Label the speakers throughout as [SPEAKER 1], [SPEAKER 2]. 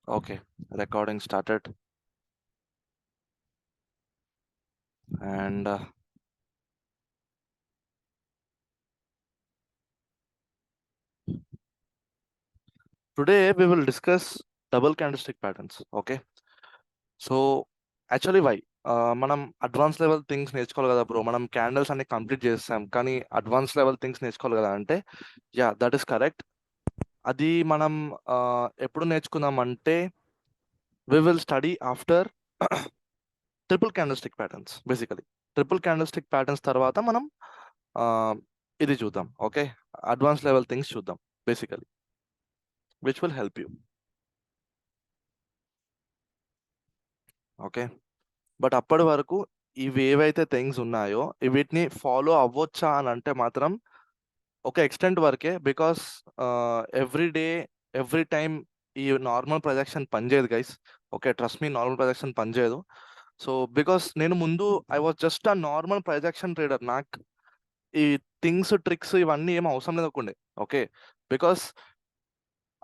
[SPEAKER 1] Okay, recording started. And today we will discuss double candlestick patterns. Okay, so actually why? మనం advance level things నేర్చుకోవాలి కదా bro. మనం candles అన్ని complete చేస్తాం, కానీ అడ్వాన్స్ లెవెల్ థింగ్స్ నేర్చుకోవాలి కదా అంటే, యా దట్ ఈస్ కరెక్ట్. అది మనం ఎప్పుడు నేర్చుకుందాం అంటే, we will study after triple candlestick patterns. Basically triple candlestick patterns తర్వాత మనం ఇది చూద్దాం. ఓకే, అడ్వాన్స్ లెవెల్ థింగ్స్ చూద్దాం basically, which will help you. Okay, but అప్పటి వరకు ఇవి ఏవైతే థింగ్స్ ఉన్నాయో వీటిని ఫాలో అవ్వచ్చా అని అంటే మాత్రం ఒక ఎక్స్టెంట్ వరకే. Because every day every time ఈ నార్మల్ ప్రొజెక్షన్ పనిచేయదు guys. Okay, trust me, normal projection పనిచేయదు. సో బికాస్ నేను ముందు I was just a normal projection trader. నాకు ఈ థింగ్స్ ట్రిక్స్ ఇవన్నీ ఏం అవసరం లేకుండే. ఓకే, బికాస్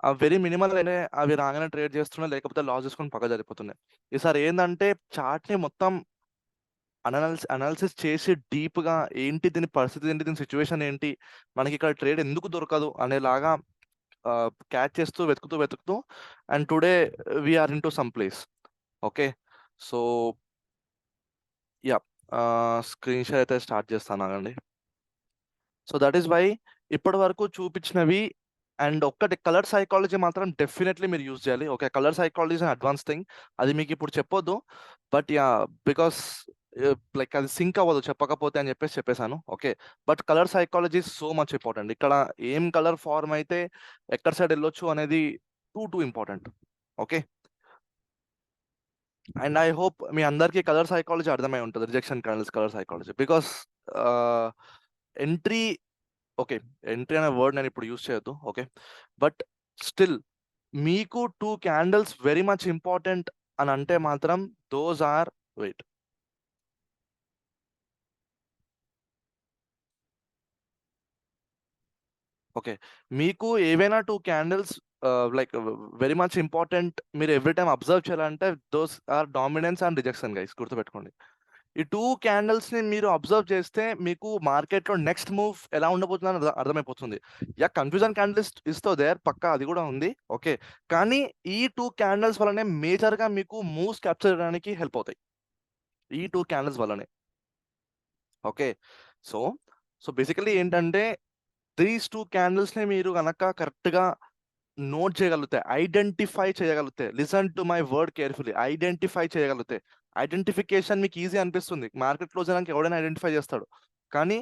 [SPEAKER 1] ఆ వెరీ మినిమల్ అనే అవి రాగానే ట్రేడ్ చేస్తున్నాయి, లేకపోతే లాస్ చేసుకొని పక్క జరిగిపోతున్నాయి. ఈసారి ఏంటంటే చార్ట్ని మొత్తం అనాలిసిస్ చేసి డీప్గా ఏంటి దీని పరిస్థితి, ఏంటి దీని సిచ్యువేషన్ ఏంటి, మనకి ఇక్కడ ట్రేడ్ ఎందుకు దొరకదు అనేలాగా క్యాచ్ చేస్తూ వెతుకుతూ వెతుకుతూ and today we're in to some place. Okay, so yeah screen share అయితే స్టార్ట్ చేస్తాను అండి. సో దట్ ఈస్ వై ఇప్పటి వరకు చూపించినవి అండ్ ఒక్కటి కలర్ సైకాలజీ మాత్రం డెఫినెట్లీ మీరు యూజ్ చేయాలి. Okay, colour psychology and advance thing, అది మీకు ఇప్పుడు చెప్పొద్దు. బట్ యా, బికాస్ లైక్ అది సింక్ అవ్వదు చెప్పకపోతే అని చెప్పేసాను. Okay, but colour psychology so much important. ఇక్కడ ఏం కలర్ ఫార్మ్ అయితే ఎక్కడ సైడ్ వెళ్ళొచ్చు అనేది too important. Okay, and I hope మీ అందరికీ కలర్ సైకాలజీ అర్థమై ఉంటుంది, rejection candles colour psychology. Because entry, okay, entry అనే వర్డ్ నేను ఇప్పుడు యూజ్ చేయొద్దు. ఓకే, బట్ స్టిల్ మీకు 2 క్యాండిల్స్ వెరీ మచ్ ఇంపార్టెంట్ అని అంటే మాత్రం దోస్ ఆర్, వెయిట్, ఓకే, మీకు ఏవైనా 2 candles like very much important, మీరు ఎవ్రీ టైం అబ్జర్వ్ చేయాలంటే those are dominance and rejection guys, గుర్తుపెట్టుకోండి. ఈ 2 క్యాండిల్స్ ని మీరు అబ్జర్వ్ చేస్తే మీకు మార్కెట్ లో నెక్స్ట్ మూవ్ ఎలా ఉండబోతుందని అర్థమైపోతుంది. యా, కన్ఫ్యూజన్ క్యాండిల్స్ ఇస్తో దేర్ పక్కా, అది కూడా ఉంది. ఓకే, కానీ ఈ 2 క్యాండిల్స్ వల్లనే మేజర్ గా మీకు మూవ్స్ క్యాప్చర్ చేయడానికి హెల్ప్ అవుతాయి, ఈ 2 క్యాండిల్స్ వల్లనే. ఓకే, సో సో బేసికలీ ఏంటంటే దీస్ 2 క్యాండిల్స్ ని మీరు కనుక కరెక్ట్ గా నోట్ చేయగలిగితే, ఐడెంటిఫై చేయగలిగితే, listen to my word carefully, identify చేయగలిగితే, ఐడెంటిఫికేషన్ మీకు ఈజీ అనిపిస్తుంది, మార్కెట్ క్లోజ్ అయినాక ఎవడైనా ఐడెంటిఫై చేస్తాడు. కానీ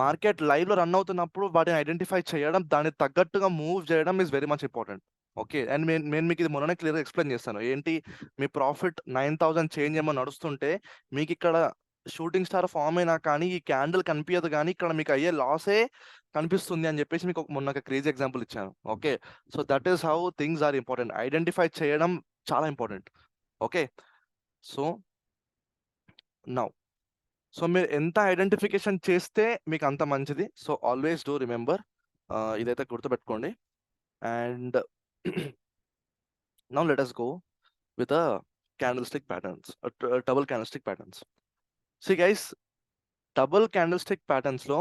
[SPEAKER 1] మార్కెట్ లైవ్ లో రన్ అవుతున్నప్పుడు వాటిని ఐడెంటిఫై చేయడం, దానికి తగ్గట్టుగా మూవ్ చేయడం is very much important. Okay, and నేను మీకు ఇది మొన్ననే క్లియర్గా ఎక్స్ప్లెయిన్ చేస్తాను. ఏంటి, మీ ప్రాఫిట్ 9,000 చేంజ్ ఏమో నడుస్తుంటే మీకు ఇక్కడ షూటింగ్ స్టార్ ఫామ్ అయినా కానీ ఈ క్యాండిల్ కనిపించదు, కానీ ఇక్కడ మీకు అయ్యే లాసే కనిపిస్తుంది అని చెప్పేసి మీకు మొన్న ఒక క్రేజీ ఎగ్జాంపుల్ ఇచ్చాను. Okay, so that is how things are important. Identify చేయడం చాలా important. Okay, so now, so మీరు ఎంత ఐడెంటిఫికేషన్ చేస్తే మీకు అంత మంచిది. సో ఆల్వేస్ డూ రిమెంబర్, ఇదైతే గుర్తుపెట్టుకోండి. And now let us go with a candlestick patterns, double candlestick patterns. See guys, double candlestick patterns లో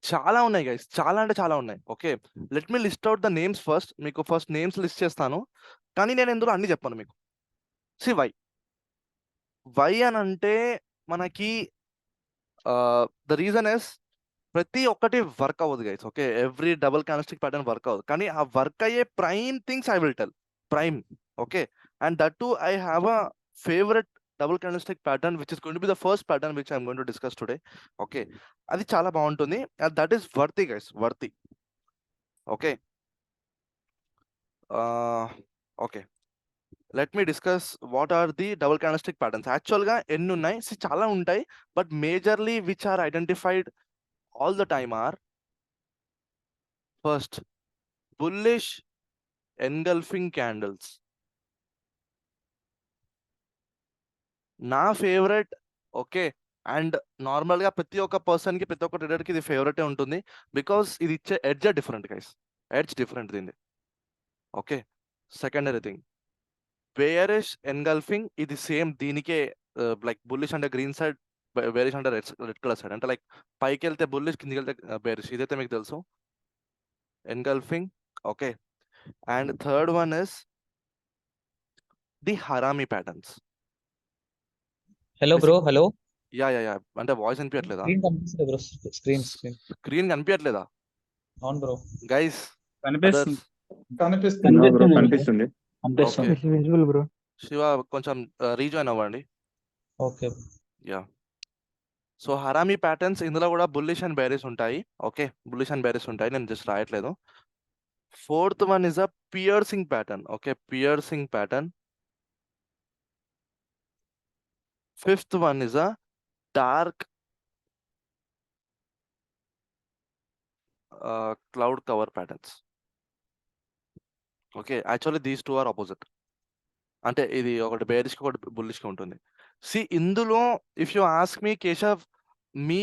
[SPEAKER 1] చాలా ఉన్నాయి గైస్, చాలా అంటే చాలా ఉన్నాయి. Okay, let me list out the names first. మీకు ఫస్ట్ నేమ్స్ లిస్ట్ చేస్తాను, కానీ నేను ఇందులో అన్ని చెప్పాను మీకు. సి వై అని అంటే మనకి ద రీజన్ ఇస్ ప్రతి ఒక్కటి వర్క్ అవ్వదు guys. Okay, every double candlestick pattern work అవ్వదు, కానీ ఆ వర్క్ అయ్యే prime things I will tell, prime. Okay, and that too I have a favourite double candlestick pattern which is going to be the first pattern which I'm going to discuss today. Okay, అది చాలా బాగుంటుంది, that is worthy guys, worthy. Okay, okay, let me discuss what are the double candlestick patterns. యాక్చువల్గా ఎన్ని ఉన్నాయి, చాలా ఉంటాయి, but majorly which are identified all the time are, first bullish engulfing candles. నా favourite. Okay, and నార్మల్గా ప్రతి ఒక్క పర్సన్కి, ప్రతి ఒక్క ట్రేడర్కి ఇది ఫేవరెటే ఉంటుంది, బికాస్ ఇది ఇచ్చే edge different guys, edge different దీన్ని. Okay, secondary thing, bearish engulfing ఇది సేమ్ దీనికే లైక్ బుల్లిష్ అంటే గ్రీన్ సైడ్, బేరిష్ అంటే రెడ్ కలర్ సైడ్. అంటే లైక్ పైకి వెళ్తే బుల్లిష్, కిందికి వెళ్తే బేరిష్. ఇదైతే మీకు తెలుసు engulfing. Okay, and third one is the harami patterns.
[SPEAKER 2] Hello bro, hello.
[SPEAKER 1] Yeah yeah yeah అంటే వాయిస్ అనిపించట్లేదా?
[SPEAKER 2] స్క్రీన్ కనిపిస్తుంది బ్రో, స్క్రీన్
[SPEAKER 1] స్క్రీన్ కనిపించట్లేదా
[SPEAKER 2] అవును బ్రో.
[SPEAKER 1] గైస్?
[SPEAKER 3] కనిపిస్తుంది.
[SPEAKER 2] కనిపిస్తుంది.
[SPEAKER 1] Okay,
[SPEAKER 4] visual bro.
[SPEAKER 1] శివ కొంచెం రీజాయిన్ అవ్వండి.
[SPEAKER 2] Okay.
[SPEAKER 1] Yeah, so harami patterns ఇందులో కూడా బుల్లిష్ అండ్ బేరిష్ ఉంటాయి. ఓకే, బుల్లిష్ అండ్ బేరిష్ ఉంటాయి, నేను జస్ట్ రాయట్లేదు. Fourth one is a piercing pattern. Okay, piercing pattern. Fifth one is a dark cloud cover patterns. Okay, actually these two are opposite. అంటే ఇది ఒకటి బేరిష్కి ఒకటి బుల్లిష్కి ఉంటుంది. సి ఇందులో if you ask me Keshav, మీ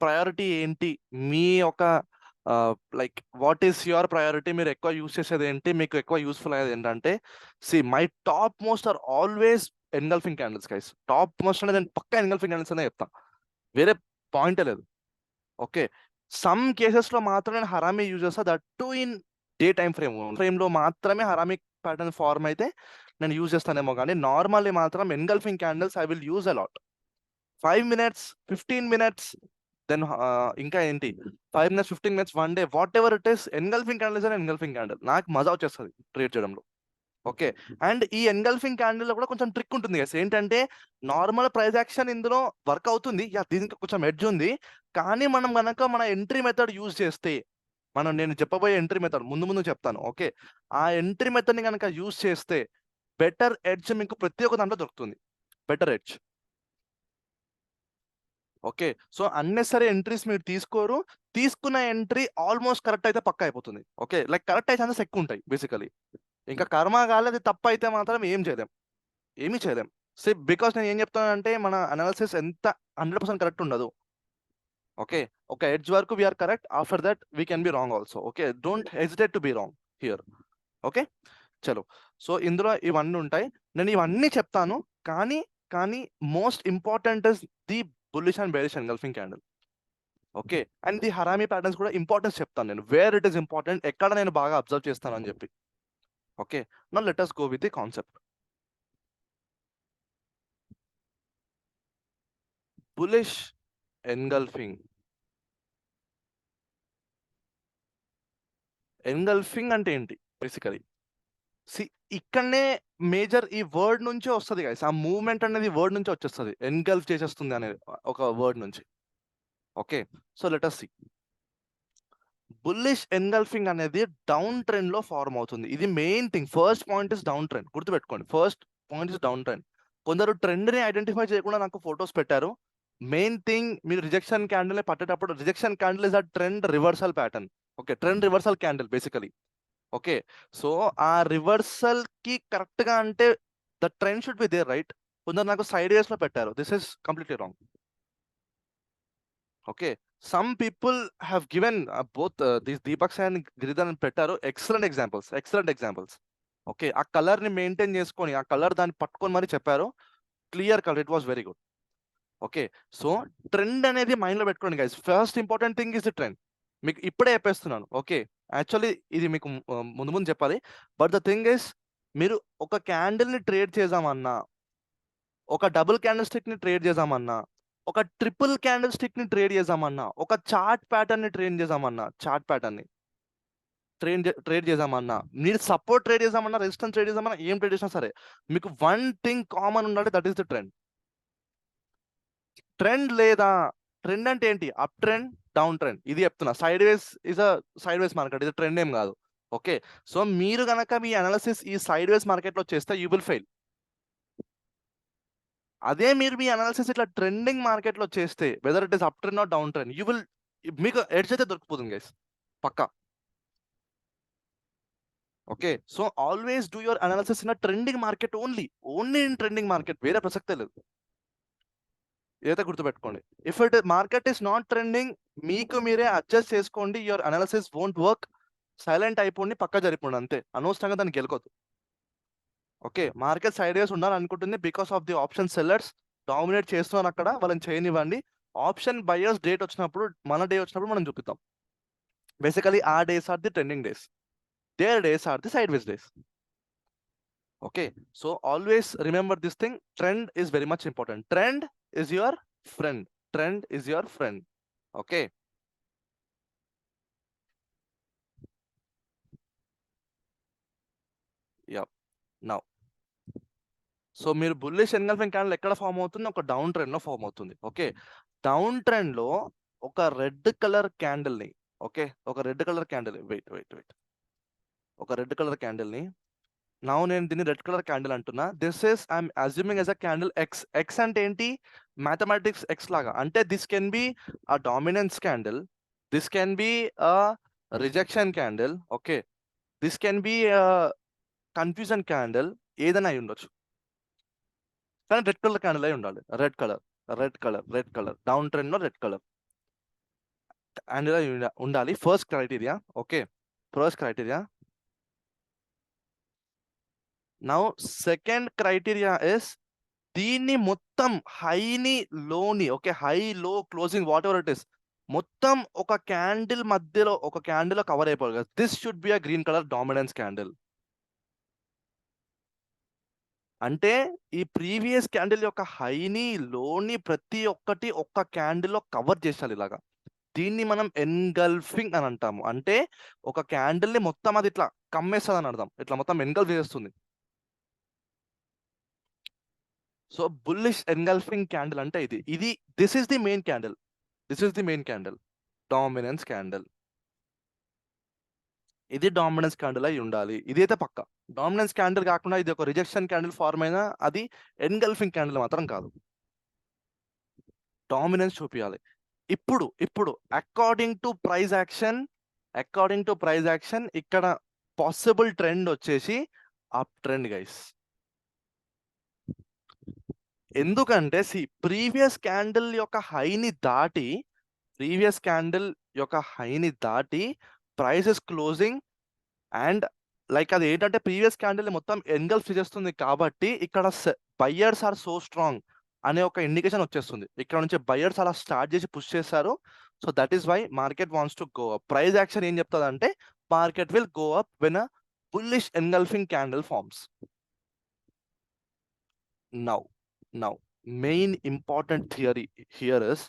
[SPEAKER 1] ప్రయారిటీ ఏంటి, మీ ఒక like what is your priority, మీరు ఎక్కువ యూస్ చేసేది ఏంటి, మీకు ఎక్కువ యూస్ఫుల్ అయ్యేది ఏంటంటే, see my top most are always engulfing candles guys. Top most అంటే నేను పక్కా ఎన్గల్ఫింగ్ క్యాండిల్స్ అనే చెప్తాను, వేరే పాయింటే లేదు. ఓకే, సమ్ కేసెస్లో మాత్రం నేను హరామీ యూజ్ చేస్తాను, that to in day time ఫ్రేమ్లో మాత్రమే హరామీ ప్యాటర్న్ ఫార్మ్ అయితే నేను యూజ్ చేస్తానేమో, కానీ నార్మల్లీ మాత్రం engulfing candles I will use a lot. 5 minutes 15 minutes, then ఇంకా ఏంటి 5 minutes 15 minutes 1 day, whatever it is, engulfing candles అని ఎన్గల్ఫింగ్ క్యాండిల్ నాకు మజా వచ్చేస్తుంది ట్రేడ్ చేయడంలో. ఓకే, అండ్ ఈ ఎన్గల్ఫింగ్ క్యాండిల్ లో కూడా కొంచెం ట్రిక్ ఉంటుంది కదా, ఏంటంటే నార్మల్ ప్రైస్ యాక్షన్ ఇందులో వర్క్ అవుతుంది, యా దీనికి కొంచెం ఎడ్జ్ ఉంది, కానీ మనం కనుక మన ఎంట్రీ మెథడ్ యూజ్ చేస్తే, నేను చెప్పబోయే ఎంట్రీ మెథడ్ ముందు ముందు చెప్తాను. ఓకే, ఆ ఎంట్రీ మెథడ్ ని కనుక యూజ్ చేస్తే బెటర్ ఎడ్జ్ మీకు ప్రతి ఒక్క దాంట్లో దొరుకుతుంది, better edge. Okay, so unnecessary entries మీరు తీసుకోరు, తీసుకున్న ఎంట్రీ ఆల్మోస్ట్ కరెక్ట్ అయితే పక్కా అయిపోతుంది. ఓకే, లైక్ కరెక్ట్ అయితే ఛాన్సెస్ ఎక్కువ ఉంటాయి బేసికలీ. ఇంకా కర్మ కాలేదు తప్పు అయితే మాత్రం ఏమీ చేయలేం. సో బికాస్ నేను ఏం చెప్తానంటే, మన అనాలిసిస్ ఎంత 100% కరెక్ట్ ఉండదు. ఓకే, ఒక ఎడ్జ్ వరకు we're correct, after that we can be wrong also. Okay, don't hesitate to be wrong here. Okay, చలో, సో ఇందులో ఇవన్నీ ఉంటాయి, నేను ఇవన్నీ చెప్తాను, కానీ most important is the bullish and bearish engulfing candle. Okay, and the harami patterns కూడా importance చెప్తాను నేను, వేర్ ఇట్ ఈస్ ఇంపార్టెంట్, ఎక్కడ నేను బాగా అబ్జర్వ్ చేస్తాను అని చెప్పి. Okay, now let us go with the concept. Bullish engulfing. Engulfing అంటే ఏంటి బేసికలీ? ఇక్కడనే మేజర్ ఈ వర్డ్ నుంచే వస్తుంది గైస్, ఆ మూవ్మెంట్ అనేది వర్డ్ నుంచి వచ్చేస్తుంది, ఎన్గల్ఫ్ చేసేస్తుంది అనేది ఒక వర్డ్ నుంచి. Okay, so let us see. Bullish engulfing అనేది డౌన్ ట్రెండ్ లో ఫార్మ్ అవుతుంది, ఇది main thing. First point is down trend, గుర్తుపెట్టుకోండి, first point is down trend. కొందరు ట్రెండ్ ని ఐడెంటిఫై చేయకుండా నాకు ఫొటోస్ పెట్టారు. మెయిన్ థింగ్, మీరు రిజెక్షన్ క్యాండిల్ పట్టేటప్పుడు, rejection candle is a trend reversal pattern. Okay, trend reversal candle basically. Okay, so ఆ reversal కి కరెక్ట్ గా అంటే the trend should be there, right? కొందరు నాకు సైడ్ వేస్ లో పెట్టారు, this is completely wrong. Okay, some people have given both these Deepaks and Giridhar పెట్టారు, excellent examples. Okay, ఆ కలర్ ని మెయింటైన్ చేసుకొని, ఆ కలర్ దాన్ని పట్టుకొని మరి చెప్పారు, clear colour, it was very good. Okay, so trend అనేది మైండ్ లో పెట్టుకోండి guys, first important thing is the trend. మీకు ఇప్పుడే చెప్పేస్తున్నాను. ఓకే, యాక్చువల్లీ ఇది మీకు ముందు చెప్పాలి, బట్ ద థింగ్ ఇస్, మీరు ఒక క్యాండిల్ ని ట్రేడ్ చేద్దామన్నా, ఒక డబుల్ క్యాండిల్ స్టిక్ ని ట్రేడ్ చేద్దామన్నా, ఒక ట్రిపుల్ క్యాండిల్ స్టిక్ ని ట్రేడ్ చేద్దామన్నా, ఒక చార్ట్ ప్యాటర్న్ ని ట్రేడ్ చేద్దామన్నా, మీరు సపోర్ట్ ట్రేడ్ చేద్దామన్నా, రెసిస్టెన్స్ ట్రేడ్ చేద్దామన్నా, ఏం ట్రేడ్ చేసినా సరే, మీకు వన్ థింగ్ కామన్ ఉండాలి, that is the trend. Trend లేదా, ట్రెండ్ అంటే ఏంటి? అప్ ట్రెండ్, డౌన్ ట్రెండ్, ఇది చెప్తున్నా. సైడ్ వేస్ మార్కెట్, ఇది ట్రెండ్ ఏం కాదు. ఓకే, సో మీరు కనుక మీ అనాలిసిస్ ఈ సైడ్ వేస్ మార్కెట్ లో చేస్తే యూ విల్ ఫెయిల్. అదే మీరు మీ అనాలిసిస్ ఇట్లా ట్రెండింగ్ మార్కెట్ లో చేస్తే, whether it is up trend or down trend, మీకు ఎడ్జ్ అయితే దొరికిపోతుంది గైస్, పక్కా. Okay, so always do your analysis in trending market, only in trending market, వేరే ప్రసక్తే లేదు. ఏదైతే గుర్తుపెట్టుకోండి, if it market is not trending, మీకు మీరే అడ్జస్ట్ చేసుకోండి, your analysis won't work, silent అయిపోండి, పక్క జరిపోండి, అంతే. అనవసరంగా దాన్ని గెలకొద్దు. ఓకే, మార్కెట్ సైడ్ వేస్ ఉండాలనుకుంటుంది because of the option sellers dominate చేస్తున్నారు అక్కడ, వాళ్ళని చేయనివ్వండి. ఆప్షన్ బయర్స్ డేట్ వచ్చినప్పుడు, మన డే వచ్చినప్పుడు మనం చూపిద్దాం. బేసికలీ ఆ days are the trending days, there days are the sideways days. Okay, so always remember this thing, trend is very much important. Trend is your friend. Trend is your friend. Okay. Yep. Now, so మీరు bullish engulfing candle ఎక్కడ form అవుతుంది? ఒక down trend లో form అవుతుంది. Okay, down trend లో ఒక red colour candle ని, okay, ఒక రెడ్ కలర్ క్యాండిల్, వెయిట్, ఒక రెడ్ కలర్ క్యాండిల్ ని, నౌ నేను దీన్ని రెడ్ కలర్ క్యాండిల్ అంటున్నా. This is I'm assuming as a candle X. X అంటే ఏంటి? మ్యాథమెటిక్స్ ఎక్స్ లాగా. అంటే this can be a dominance candle, this can be a rejection candle, okay, this can B confusion candle, ఏదైనా అయి ఉండొచ్చు. కానీ red colour candle అయి ఉండాలి. రెడ్ కలర్ డౌన్ ట్రెండ్ లో రెడ్ కలర్ క్యాండిల్ అయి ఉండాలి. First criteria. Okay, first criteria. Now second criteria is దీన్ని మొత్తం హైని లోని, ఓకే, హై లో closing what ever it is, మొత్తం ఒక క్యాండిల్ మధ్యలో, ఒక క్యాండిల్ కవర్ అయిపోవాలి కదా. This should be a green colour dominance candle. అంటే ఈ ప్రీవియస్ క్యాండిల్ యొక్క హైని లోని ప్రతి ఒక్కటి ఒక్క క్యాండిల్ లో కవర్ చేసాలి ఇలాగా. దీన్ని మనం ఎన్గల్ఫింగ్ అని అంటాము. అంటే ఒక క్యాండిల్ ని మొత్తం అది ఇట్లా కమ్మేస్తుంది అని అర్థం, ఇట్లా మొత్తం ఎన్గల్ఫ్ చేస్తుంది. సో బుల్లిష్ ఎన్గల్ఫింగ్ క్యాండిల్ అంటే ఇది this is the main candle, this is the main candle, dominance candle. ఇది డామినెన్స్ క్యాండిల్ అయి ఉండాలి. ఇదైతే పక్క. డామినెన్స్ క్యాండిల్ కాకుండా ఇది ఒక రిజెక్షన్ క్యాండిల్ ఫార్మ్ అయినా అది ఎన్గల్ఫింగ్ క్యాండిల్ మాత్రం కాదు. డామినెన్స్ చూపించాలి. ఇప్పుడు అకార్డింగ్ టు ప్రైస్ యాక్షన్ ఇక్కడ పాసిబుల్ ట్రెండ్ వచ్చేసి అప్ ట్రెండ్ గైస్. ఎందుకంటే ప్రీవియస్ క్యాండిల్ యొక్క హైని దాటి price is closing and like అది ఏంటంటే ప్రీవియస్ క్యాండిల్ మొత్తం ఎన్గల్ఫ్ చేస్తుంది. కాబట్టి ఇక్కడ బయ్యర్స్ ఆర్ సో స్ట్రాంగ్ అనే ఒక ఇండికేషన్ వచ్చేస్తుంది. ఇక్కడ నుంచి బయ్యర్స్ అలా స్టార్ట్ చేసి పుష్ చేస్తారు. So that is why market wants to go up. Price action ఏం చెప్తుంది అంటే market will go up when a bullish engulfing candle forms. Now main important theory here is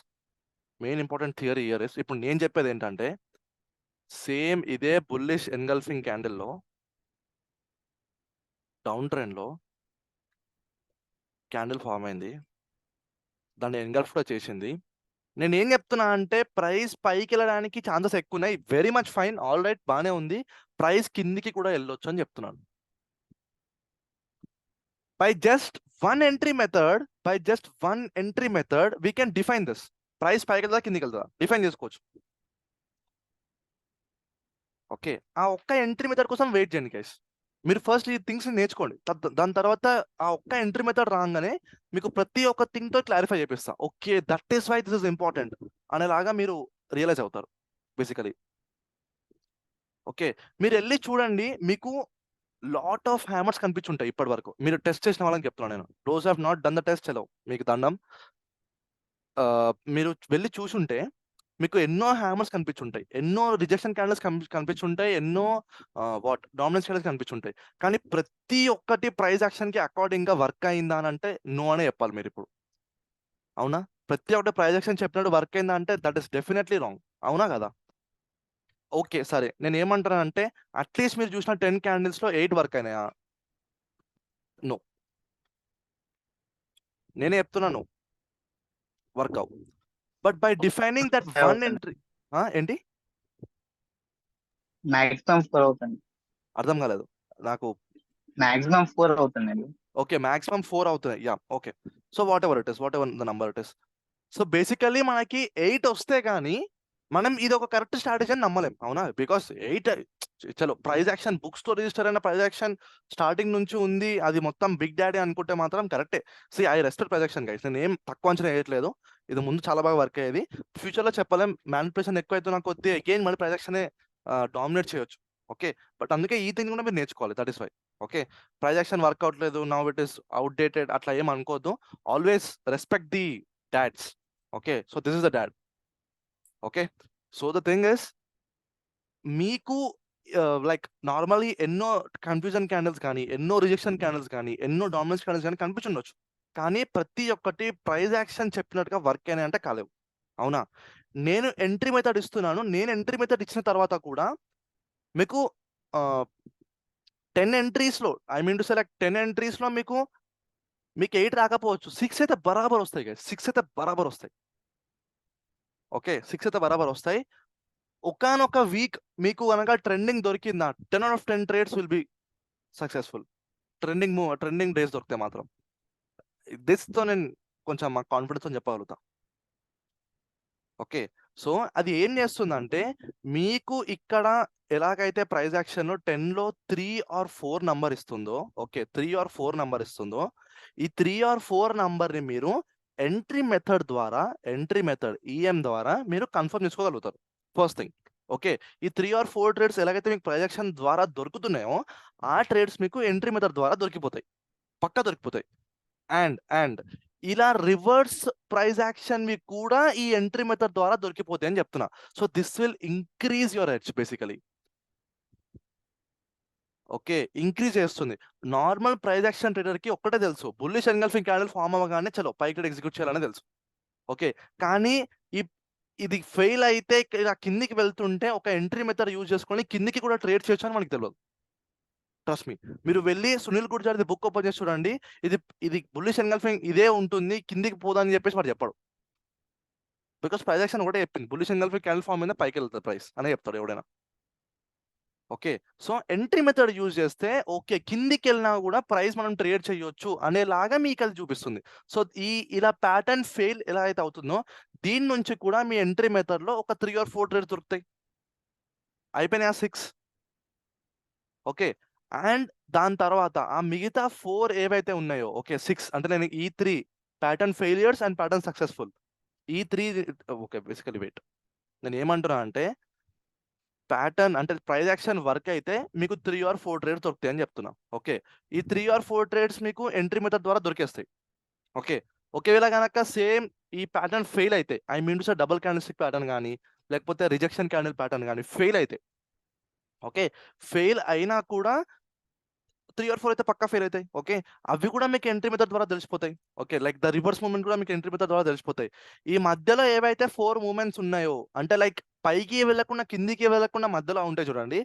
[SPEAKER 1] ఇప్పుడు నేను చెప్పేది ఏంటంటే సేమ్ ఇదే బుల్లిష్ ఎన్గల్ఫింగ్ క్యాండిల్లో డౌన్ ట్రెండ్ లో క్యాండిల్ ఫామ్ అయింది, దాన్ని ఎన్గల్ఫ్ కూడా చేసింది. నేను ఏం చెప్తున్నా అంటే ప్రైస్ పైకి వెళ్ళడానికి ఛాన్సెస్ ఎక్కువ ఉన్నాయి. Very much fine, all right, బాగానే ఉంది. ప్రైస్ కిందికి కూడా వెళ్ళొచ్చు అని చెప్తున్నాను. By just one entry method we can define this. Price పైకి వెళ్తా కిందికి వెళ్తా డిఫైన్ చేసుకోవచ్చు. ఓకే, ఆ ఒక్క ఎంట్రీ మెథడ్ కోసం వెయిట్ చేయండి గైస్. మీరు ఫస్ట్ ఈ థింగ్స్ నేర్చుకోండి. దాని తర్వాత ఆ ఒక్క ఎంట్రీ మెథడ్ రాగానే మీకు ప్రతి ఒక్క థింగ్ తో క్లారిఫై చేపిస్తా. Okay, that is why this is important అనేలాగా మీరు రియలైజ్ అవుతారు బేసికలీ. ఓకే, మీరు వెళ్ళి చూడండి, మీకు లాట్ ఆఫ్ హ్యామర్స్ కనిపించుంటాయి ఇప్పటి వరకు. మీరు టెస్ట్ చేసిన వాళ్ళని చెప్తున్నాను నేను. Those have not done the test, hello మీకు దండం. మీరు వెళ్ళి చూసుంటే మీకు ఎన్నో హ్యామర్స్ కనిపించుంటాయి, ఎన్నో రిజెక్షన్ క్యాండిల్స్ కనిపించుంటాయి, ఎన్నో డామినెన్స్ క్యాండిల్స్ కనిపించుంటాయి. కానీ ప్రతి ఒక్కటి ప్రైస్ యాక్షన్ కి అకార్డింగ్ గా వర్క్ అయిందా అని అంటే నో అనే చెప్పాలి మీరు ఇప్పుడు. అవునా? ప్రతి ఒక్కటి ప్రైస్ యాక్షన్ చెప్పినట్టు వర్క్ అయిందా అంటే దట్ ఈస్ డెఫినెట్లీ రాంగ్. అవునా కదా? ఓకే, సరే, నేను ఏమంటానంటే అట్లీస్ట్ మీరు చూసిన 10 క్యాండిల్స్ లో 8 వర్క్ అయినాయా? నో. నేనే చెప్తున్నాను వర్క్ అవు. But by defining that one entry, ఏంటి
[SPEAKER 3] మాక్సిమం 4 అవుతుంది.
[SPEAKER 1] అర్థం కాలేదు నాకు.
[SPEAKER 3] మాక్సిమం 4 అవుతుందండి.
[SPEAKER 1] ఓకే, మాక్సిమం 4 అవుతుంది. Yeah, okay. So what ever the number it is. So basically మనకి 8 వస్తే కానీ మనం ఇది ఒక కరెక్ట్ స్ట్రాటజీ అని నమ్మలేం. అవునా? బికాస్ 8 చలో ప్రైస్ యాక్షన్ బుక్స్ తో రిజిస్టర్ అయిన ప్రైస్ యాక్షన్ స్టార్టింగ్ నుంచి ఉంది, అది మొత్తం బిగ్ డాడీ అనుకుంటే మాత్రం కరెక్టే. I respect price action guys, నేను ఏం తక్కువ అంచనా వేయట్లేదు. ఇది ముందు చాలా బాగా వర్క్ అయ్యేది. ఫ్యూచర్ లో చెప్పలేం, మ్యానిపులేషన్ ఎక్కువ అవుతున్న కొద్దీ అగైన్ మళ్ళీ ప్రైస్ యాక్షన్ డామినేట్ చేయొచ్చు. ఓకే, బట్ అందుకే ఈ థింగ్ కూడా మీరు నేర్చుకోవాలి. That is why. Okay, price action work అవట్లేదు, నౌ ఇట్ ఇస్ అవుట్డేటెడ్, అట్లా ఏం అనుకోవద్దు. Always respect the dads. Okay, so this is the dad. Okay, so the thing is, మీకు లైక్ నార్మల్లీ ఎన్నో కన్ఫ్యూజన్ క్యాండిల్స్ కానీ, ఎన్నో రిజెక్షన్ క్యాండిల్స్ కానీ, ఎన్నో డామినెన్స్ క్యాండిల్స్ కానీ కనిపించుండొచ్చు. కానీ ప్రతి ఒక్కటి ప్రైజ్ యాక్షన్ చెప్పినట్టుగా వర్క్ అయినాయి అంటే కాలేవు. అవునా? నేను ఎంట్రీ మెథడ్ ఇస్తున్నాను. నేను ఎంట్రీ మెథడ్ ఇచ్చిన తర్వాత కూడా మీకు 10 ఎంట్రీస్లో, ఐ మీన్ టు సెలెక్ట్ 10 ఎంట్రీస్లో మీకు 8 రాకపోవచ్చు, 6 అయితే బరాబర్ వస్తాయి guys. 6 అయితే బరాబర్ వస్తాయి. ఓకే, 6 అయితే బరాబర్ వస్తాయి. ఒకానొక వీక్ మీకు కనుక ట్రెండింగ్ దొరికిందా, 10 out of 10 trades will be successful. Trending days దొరికితే మాత్రం. దిస్తో నేను కొంచెం మా కాన్ఫిడెన్స్ అని చెప్పగలుగుతా. ఓకే, సో అది ఏం చేస్తుందంటే, మీకు ఇక్కడ ఎలాగైతే ప్రైజ్ యాక్షన్ 10లో 3 or 4 నంబర్ ఇస్తుందో, ఓకే 3 or 4 నంబర్ ఇస్తుందో, ఈ 3 or 4 నంబర్ని మీరు ఎంట్రీ మెథడ్ ఈఎం ద్వారా మీరు కన్ఫర్మ్ చేసుకోగలుగుతారు. First thing. ఓకే, ఈ 3 or 4 ట్రేడ్స్ ఎలాగైతే మీకు ప్రైజ్ యాక్షన్ ద్వారా దొరుకుతున్నాయో, ఆ ట్రేడ్స్ మీకు ఎంట్రీ మెథడ్ ద్వారా దొరికిపోతాయి, పక్కా దొరికిపోతాయి. అండ్ ఇలా రివర్స్ ప్రైజ్ యాక్షన్ మీకు కూడా ఈ ఎంట్రీ మెథడ్ ద్వారా దొరికిపోతాయి అని చెప్తున్నా. So this will increase your edge basically. Okay, increase చేస్తుంది. నార్మల్ ప్రైజ్ యాక్షన్ ట్రేడర్ కి ఒక్కటే తెలుసు, బుల్లిష్ ఎన్గల్ఫింగ్ క్యాండిల్ ఫామ్ అవ్వగానే చలో పైకి ఎగ్జిక్యూట్ చేయాలని తెలుసు. ఓకే, కానీ ఇది ఫెయిల్ అయితే ఇలా కిందికి వెళ్తుంటే ఒక ఎంట్రీ మెథడ్ యూజ్ చేసుకొని కిందికి కూడా ట్రేడ్ చేయొచ్చు అని మనకి తెలియదు. ట్రస్ట్ మీ, మీరు వెళ్ళి సునీల్ గుర్జార్ది బుక్ ఓపెన్ చేసి చూడండి. ఇది బుల్లిష్ ఎన్గల్ఫింగ్ ఇదే ఉంటుంది, కిందికి పోదని చెప్పేసి వాడు చెప్పాడు. బికాస్ ప్రైజ్ యాక్షన్ ఒకటే చెప్పింది, బుల్లిష్ ఎన్గల్ఫింగ్ క్యాండిల్ ఫామ్ మీద పైకి వెళ్తుంది ప్రైస్ అనే చెప్తాడు ఎవడైనా. Okay, so entry method use చేస్తే ఓకే కిందికి వెళ్ళినా కూడా ప్రైస్ మనం ట్రేడ్ చేయొచ్చు అనేలాగా మీకు అది చూపిస్తుంది. సో ఇలా ప్యాటర్న్ ఫెయిల్ ఎలా అయితే అవుతుందో, దీని నుంచి కూడా మీ ఎంట్రీ మెథడ్ లో ఒక 3 or 4 ట్రేడ్స్ దొరుకుతాయి. అయిపోయినాయా 6? ఓకే, అండ్ దాని తర్వాత ఆ మిగతా 4 ఏవైతే ఉన్నాయో, ఓకే 6 అంటే నేను ఈ 3 pattern failures and pattern successful, ఈ 3 ఓకే బేసికలీ వెయిట్, నేను ఏమంటున్నా అంటే ప్యాటర్న్ అంటే ప్రైజ్ యాక్షన్ వర్క్ అయితే మీకు 3 or 4 ట్రేడ్స్ దొరుకుతాయి అని చెప్తున్నా. ఓకే, ఈ 3 or 4 ట్రేడ్స్ మీకు ఎంట్రీ మెథడ్ ద్వారా దొరికేస్తాయి. ఓకే, ఒకవేళ కనుక సేమ్ ఈ ప్యాటర్న్ ఫెయిల్ అయితే, I mean to say double candlestick pattern కానీ, లేకపోతే రిజెక్షన్ క్యాండిల్ ప్యాటర్న్ కానీ ఫెయిల్ అయితే, ఓకే ఫెయిల్ అయినా కూడా 3 or 4 అయితే పక్కా ఫెయిల్ అవుతాయి. ఓకే, అవి కూడా మీకు ఎంట్రీ మెథడ్ ద్వారా తెలిసిపోతాయి. Okay, like the reverse movement కూడా మీకు ఎంట్రీ మెథడ్ ద్వారా తెలిసిపోతాయి. ఈ మధ్యలో ఏవైతే 4 మూవ్మెంట్స్ ఉన్నాయో, అంటే లైక్ పైకి వెళ్ళకుండా కిందికి వెళ్ళకుండా మధ్యలో ఉంటాయి చూడండి,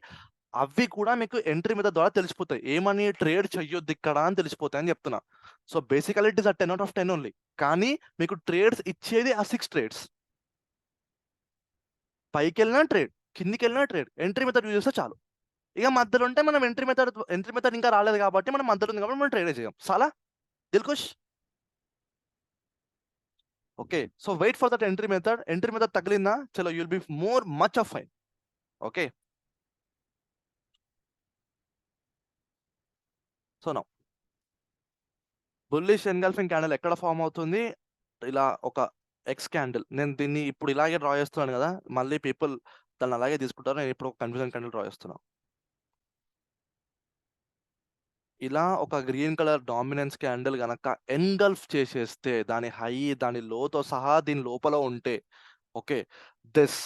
[SPEAKER 1] అవి కూడా మీకు ఎంట్రీ మెథడ్ ద్వారా తెలిసిపోతాయి. ఏమని ట్రేడ్ చెయ్యొద్దు ఇక్కడ అని తెలిసిపోతాయి అని చెప్తున్నా. So basically it is a 10 out of 10 only. కానీ మీకు ట్రేడ్స్ ఇచ్చేది ఆ 6 ట్రేడ్స్. పైకి వెళ్ళినా ట్రేడ్, కిందికి వెళ్ళినా ట్రేడ్, ఎంట్రీ మెథడ్ యూజ్ చేస్తే చాలు. ఇక మధ్యలో ఉంటే మనం ఎంట్రీ మెథడ్ ఇంకా రాలేదు కాబట్టి మనం మధ్యలో ఉంది కాబట్టి మనం ట్రేడ్ చేయం. చాలా దిల్కుష్. Okay, so wait for that entry method తగిలిందా చలో you'll be much of fine. Okay, so now bullish engulfing candle ఎక్కడ ఫామ్ అవుతుంది? ఇలా ఒక ఎక్స్ క్యాండిల్. నేను దీన్ని ఇప్పుడు ఇలాగే డ్రా చేస్తున్నాను కదా, మళ్ళీ పీపుల్ దాన్ని అలాగే తీసుకుంటారు. నేను ఇప్పుడు ఒక కన్ఫ్యూజన్ క్యాండిల్ డ్రా చేస్తున్నాను. ఇలా ఒక గ్రీన్ కలర్ డామినెన్స్ క్యాండిల్ గనక ఎన్గల్ఫ్ చేసేస్తే, దాని హై దాని లోతో సహా దీని లోపల ఉంటే, okay this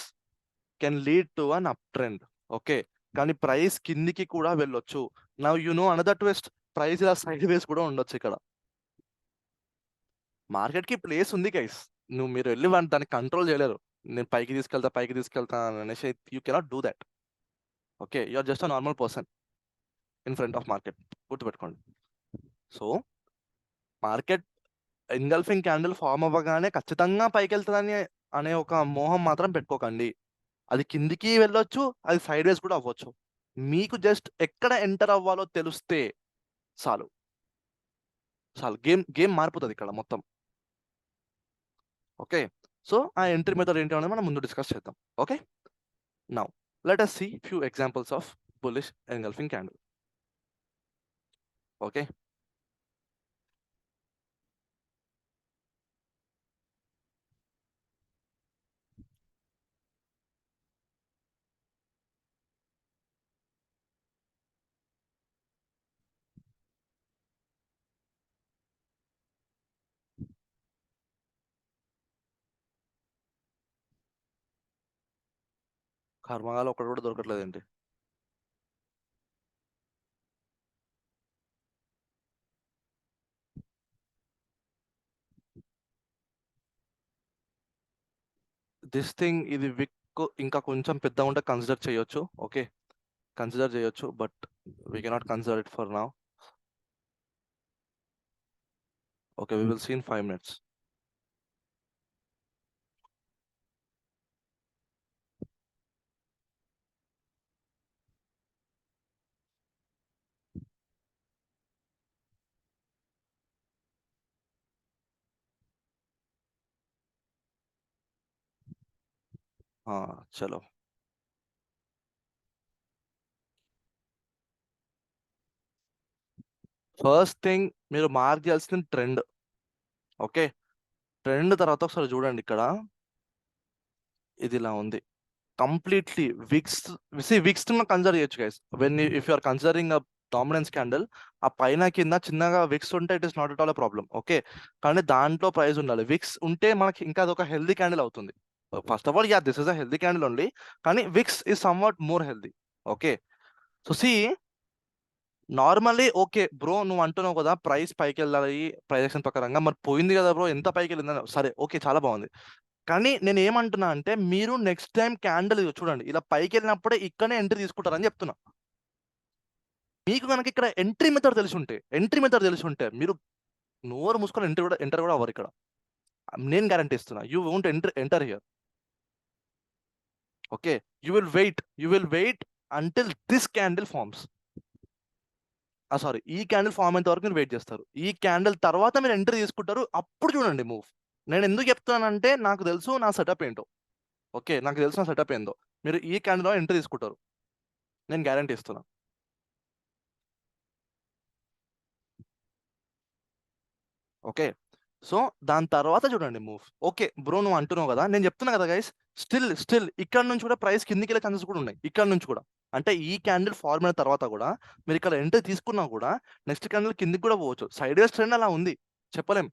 [SPEAKER 1] can lead to an up trend. Okay, కానీ ప్రైస్ కిందికి కూడా వెళ్ళొచ్చు. Now you know another twist, price ఇలా సైడ్ వేస్ కూడా ఉండొచ్చు. ఇక్కడ మార్కెట్ కి ప్లేస్ ఉంది గైస్, మీరు వెళ్ళి దాన్ని కంట్రోల్ చేయలేరు. నేను పైకి తీసుకెళ్తా అనేసి you cannot do that. Okay, you are just a normal person in front of market, గుర్తుపెట్టుకోండి. So market engulfing candle form అవ్వగానే ఖచ్చితంగా పైకి వెళ్తుందని అనే ఒక మోహం మాత్రం పెట్టుకోకండి. అది కిందికి వెళ్ళొచ్చు, అది సైడ్ వేస్ కూడా అవ్వచ్చు. మీకు జస్ట్ ఎక్కడ ఎంటర్ అవ్వాలో తెలిస్తే చాలు, గేమ్ మారిపోతుంది ఇక్కడ మొత్తం. ఓకే, సో ఆ ఎంట్రీ మెథడ్ ఏంటి అనేది మనం ముందు డిస్కస్ చేద్దాం. Okay, now let us see few examples of bullish engulfing candle. Okay, కర్మగాలు ఒకటి కూడా దొరకట్లేదేంటి? దిస్ థింగ్ ఇది విక్ ఇంకా కొంచెం పెద్దగా ఉంటే కన్సిడర్ చేయొచ్చు. ఓకే, కన్సిడర్ చేయొచ్చు, but we cannot consider it for now. Okay, we will see in 5 minutes. చలో. ఫస్ట్ థింగ్ మీరు మార్క్ చేయాల్సిన ట్రెండ్. ఓకే, ట్రెండ్ తర్వాత ఒకసారి చూడండి ఇక్కడ, ఇది ఇలా ఉంది కంప్లీట్లీ. విక్స్ విక్స్ కన్సిడర్ చేయొచ్చు guys. If you are considering a dominance candle, ఆ పైన కింద చిన్నగా విక్స్ ఉంటే it is not at all a problem. Okay, కానీ దాంట్లో ప్రైస్ ఉండాలి. విక్స్ ఉంటే మనకి ఇంకా అదొక హెల్దీ క్యాండిల్ అవుతుంది. First of all yeah, this is a healthy candle only, కానీ wicks is somewhat more healthy. Okay, so see normally okay bro, నువ్వు అంటున్నావు కదా ప్రైస్ పైకి వెళ్ళాలి ప్రొజెక్షన్ ప్రకారంగా, మరి పోయింది కదా బ్రో, ఎంత పైకి వెళ్ళిందని. సరే ఓకే, చాలా బాగుంది. కానీ నేను ఏమంటున్నా అంటే, మీరు నెక్స్ట్ టైం క్యాండిల్ చూడండి, ఇలా పైకి వెళ్ళినప్పుడే ఇక్కడనే ఎంట్రీ తీసుకుంటారని చెప్తున్నా. మీకు కనుక ఇక్కడ ఎంట్రీ మెథడ్ తెలిసి ఉంటే మీరు నోరు మూసుకొని ఎంటర్ కూడా అవ్వరు ఇక్కడ. నేను గ్యారంటీ ఇస్తున్నా, you won't enter here. Okay, you will wait until this candle forms. Sorry, ఈ క్యాండిల్ ఫామ్ అయ్యేంత వరకు మీరు వెయిట్ చేస్తారు. ఈ క్యాండిల్ తర్వాత మీరు ఎంట్రీ తీసుకుంటారు, అప్పుడు చూడండి మూవ్. నేను ఎందుకు చెప్తున్నానంటే నాకు తెలుసు నా సెటప్ ఏంటో. ఓకే, నాకు తెలిసిన సెటప్ ఏందో. మీరు ఈ క్యాండిల్లో ఎంట్రీ తీసుకుంటారు, నేను గ్యారంటీ ఇస్తున్నా. ఓకే, సో దాని తర్వాత చూడండి మూవ్. ఓకే బ్రో, నువ్వు అంటున్నావు కదా, నేను చెప్తున్నా కదా గైస్, స్టిల్ ఇక్కడ నుంచి కూడా ప్రైస్ కిందికి వెళ్ళే ఛాన్సెస్ కూడా ఉన్నాయి. ఇక్కడ నుంచి కూడా అంటే ఈ క్యాండిల్ ఫార్మ్ అయిన తర్వాత కూడా మీరు ఇక్కడ ఎంట్రీ తీసుకున్నా కూడా నెక్స్ట్ క్యాండిల్ కిందికి కూడా పోవచ్చు. సైడ్ వేస్ ట్రెండ్ అలా ఉంది, చెప్పలేం.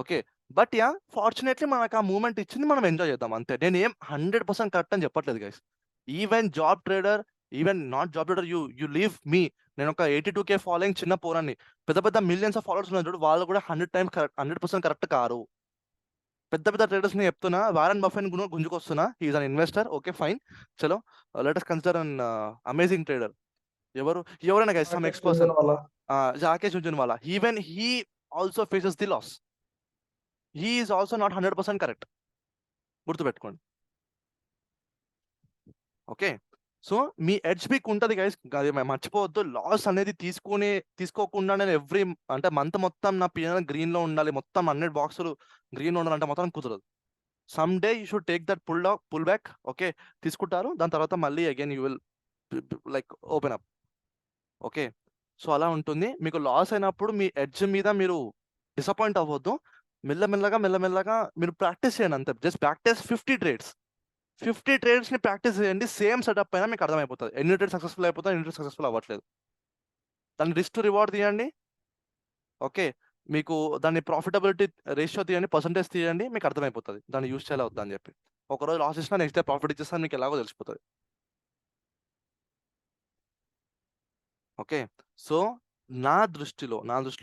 [SPEAKER 1] ఓకే, బట్ యా ఫార్చునేట్లీ మనకు ఆ మూమెంట్ ఇచ్చింది, మనం ఎంజాయ్ చేద్దాం అంతే. నేను ఏం 100% కరెక్ట్ అని చెప్పట్లేదు guys. Even job trader, even not job trader, you leave me. నేను ఒక 82K ఫాలోయింగ్ చిన్న పోరాన్ని, పెద్ద పెద్ద మిలియన్స్ ఆఫ్ ఫాలోవర్స్ ఉన్నారు చూడు, వాళ్ళు కూడా 100% కరెక్ట్ కారు. పెద్ద పెద్ద ట్రేడర్స్ ని చెప్తున్నా, వారెన్ బఫెట్ గుంజుకొస్తున్నా, he is an investor. Okay fine, చలో let us consider an amazing trader. ఎవరైనా guys, some X person, Rakesh Jhunjhunwala. Even he also faces the loss. He is also not 100% correct, గుర్తుపెట్టుకోండి. Okay, so మీ edge pick ఉంటుంది guys, అది మర్చిపోవద్దు. Loss అనేది తీసుకోకుండా నేను అంటే మంత్ మొత్తం నా పిఎన్ఎల్ గ్రీన్ లో ఉండాలి, మొత్తం 100 బాక్సులు గ్రీన్ లో ఉండాలంటే మొత్తం కుదరదు. Some day you should take that pull back. Okay, తీసుకుంటారు, దాని తర్వాత మళ్ళీ again you will like open up. Okay, so అలా ఉంటుంది. మీకు లాస్ అయినప్పుడు మీ ఎడ్జ్ మీద మీరు డిసప్పాయింట్ అవ్వద్దు. మెల్లమెల్లగా మీరు ప్రాక్టీస్ చేయండి అంతే. జస్ట్ ప్రాక్టీస్ 50 ట్రేడ్స్ ని ప్రాక్టీస్ చేయండి. సేమ్ సెటప్ అయినా మీకు అర్థమైపోతుంది. ఎన్ని ట్రేడ్ సక్సెస్ఫుల్ అయిపోతుంది, ఎన్ని ట్రేడ్ సక్సెస్ఫుల్ అవ్వట్లేదు. దాన్ని రిస్క్ టు రివార్డ్ తీయండి. ఓకే, మీకు దాన్ని ప్రాఫిటబిలిటీ రేషియో తీయండి, పర్సంటేజ్ తీయండి, మీకు అర్థమైపోతుంది దాన్ని యూస్ చేయాలి వద్దా అని చెప్పి. ఒకరోజు లాస్ ఇచ్చినా నెక్స్ట్ డే ప్రాఫిట్ ఇచ్చేస్తా, మీకు ఎలాగో తెలిసిపోతుంది. ఓకే, సో నా దృష్టిలో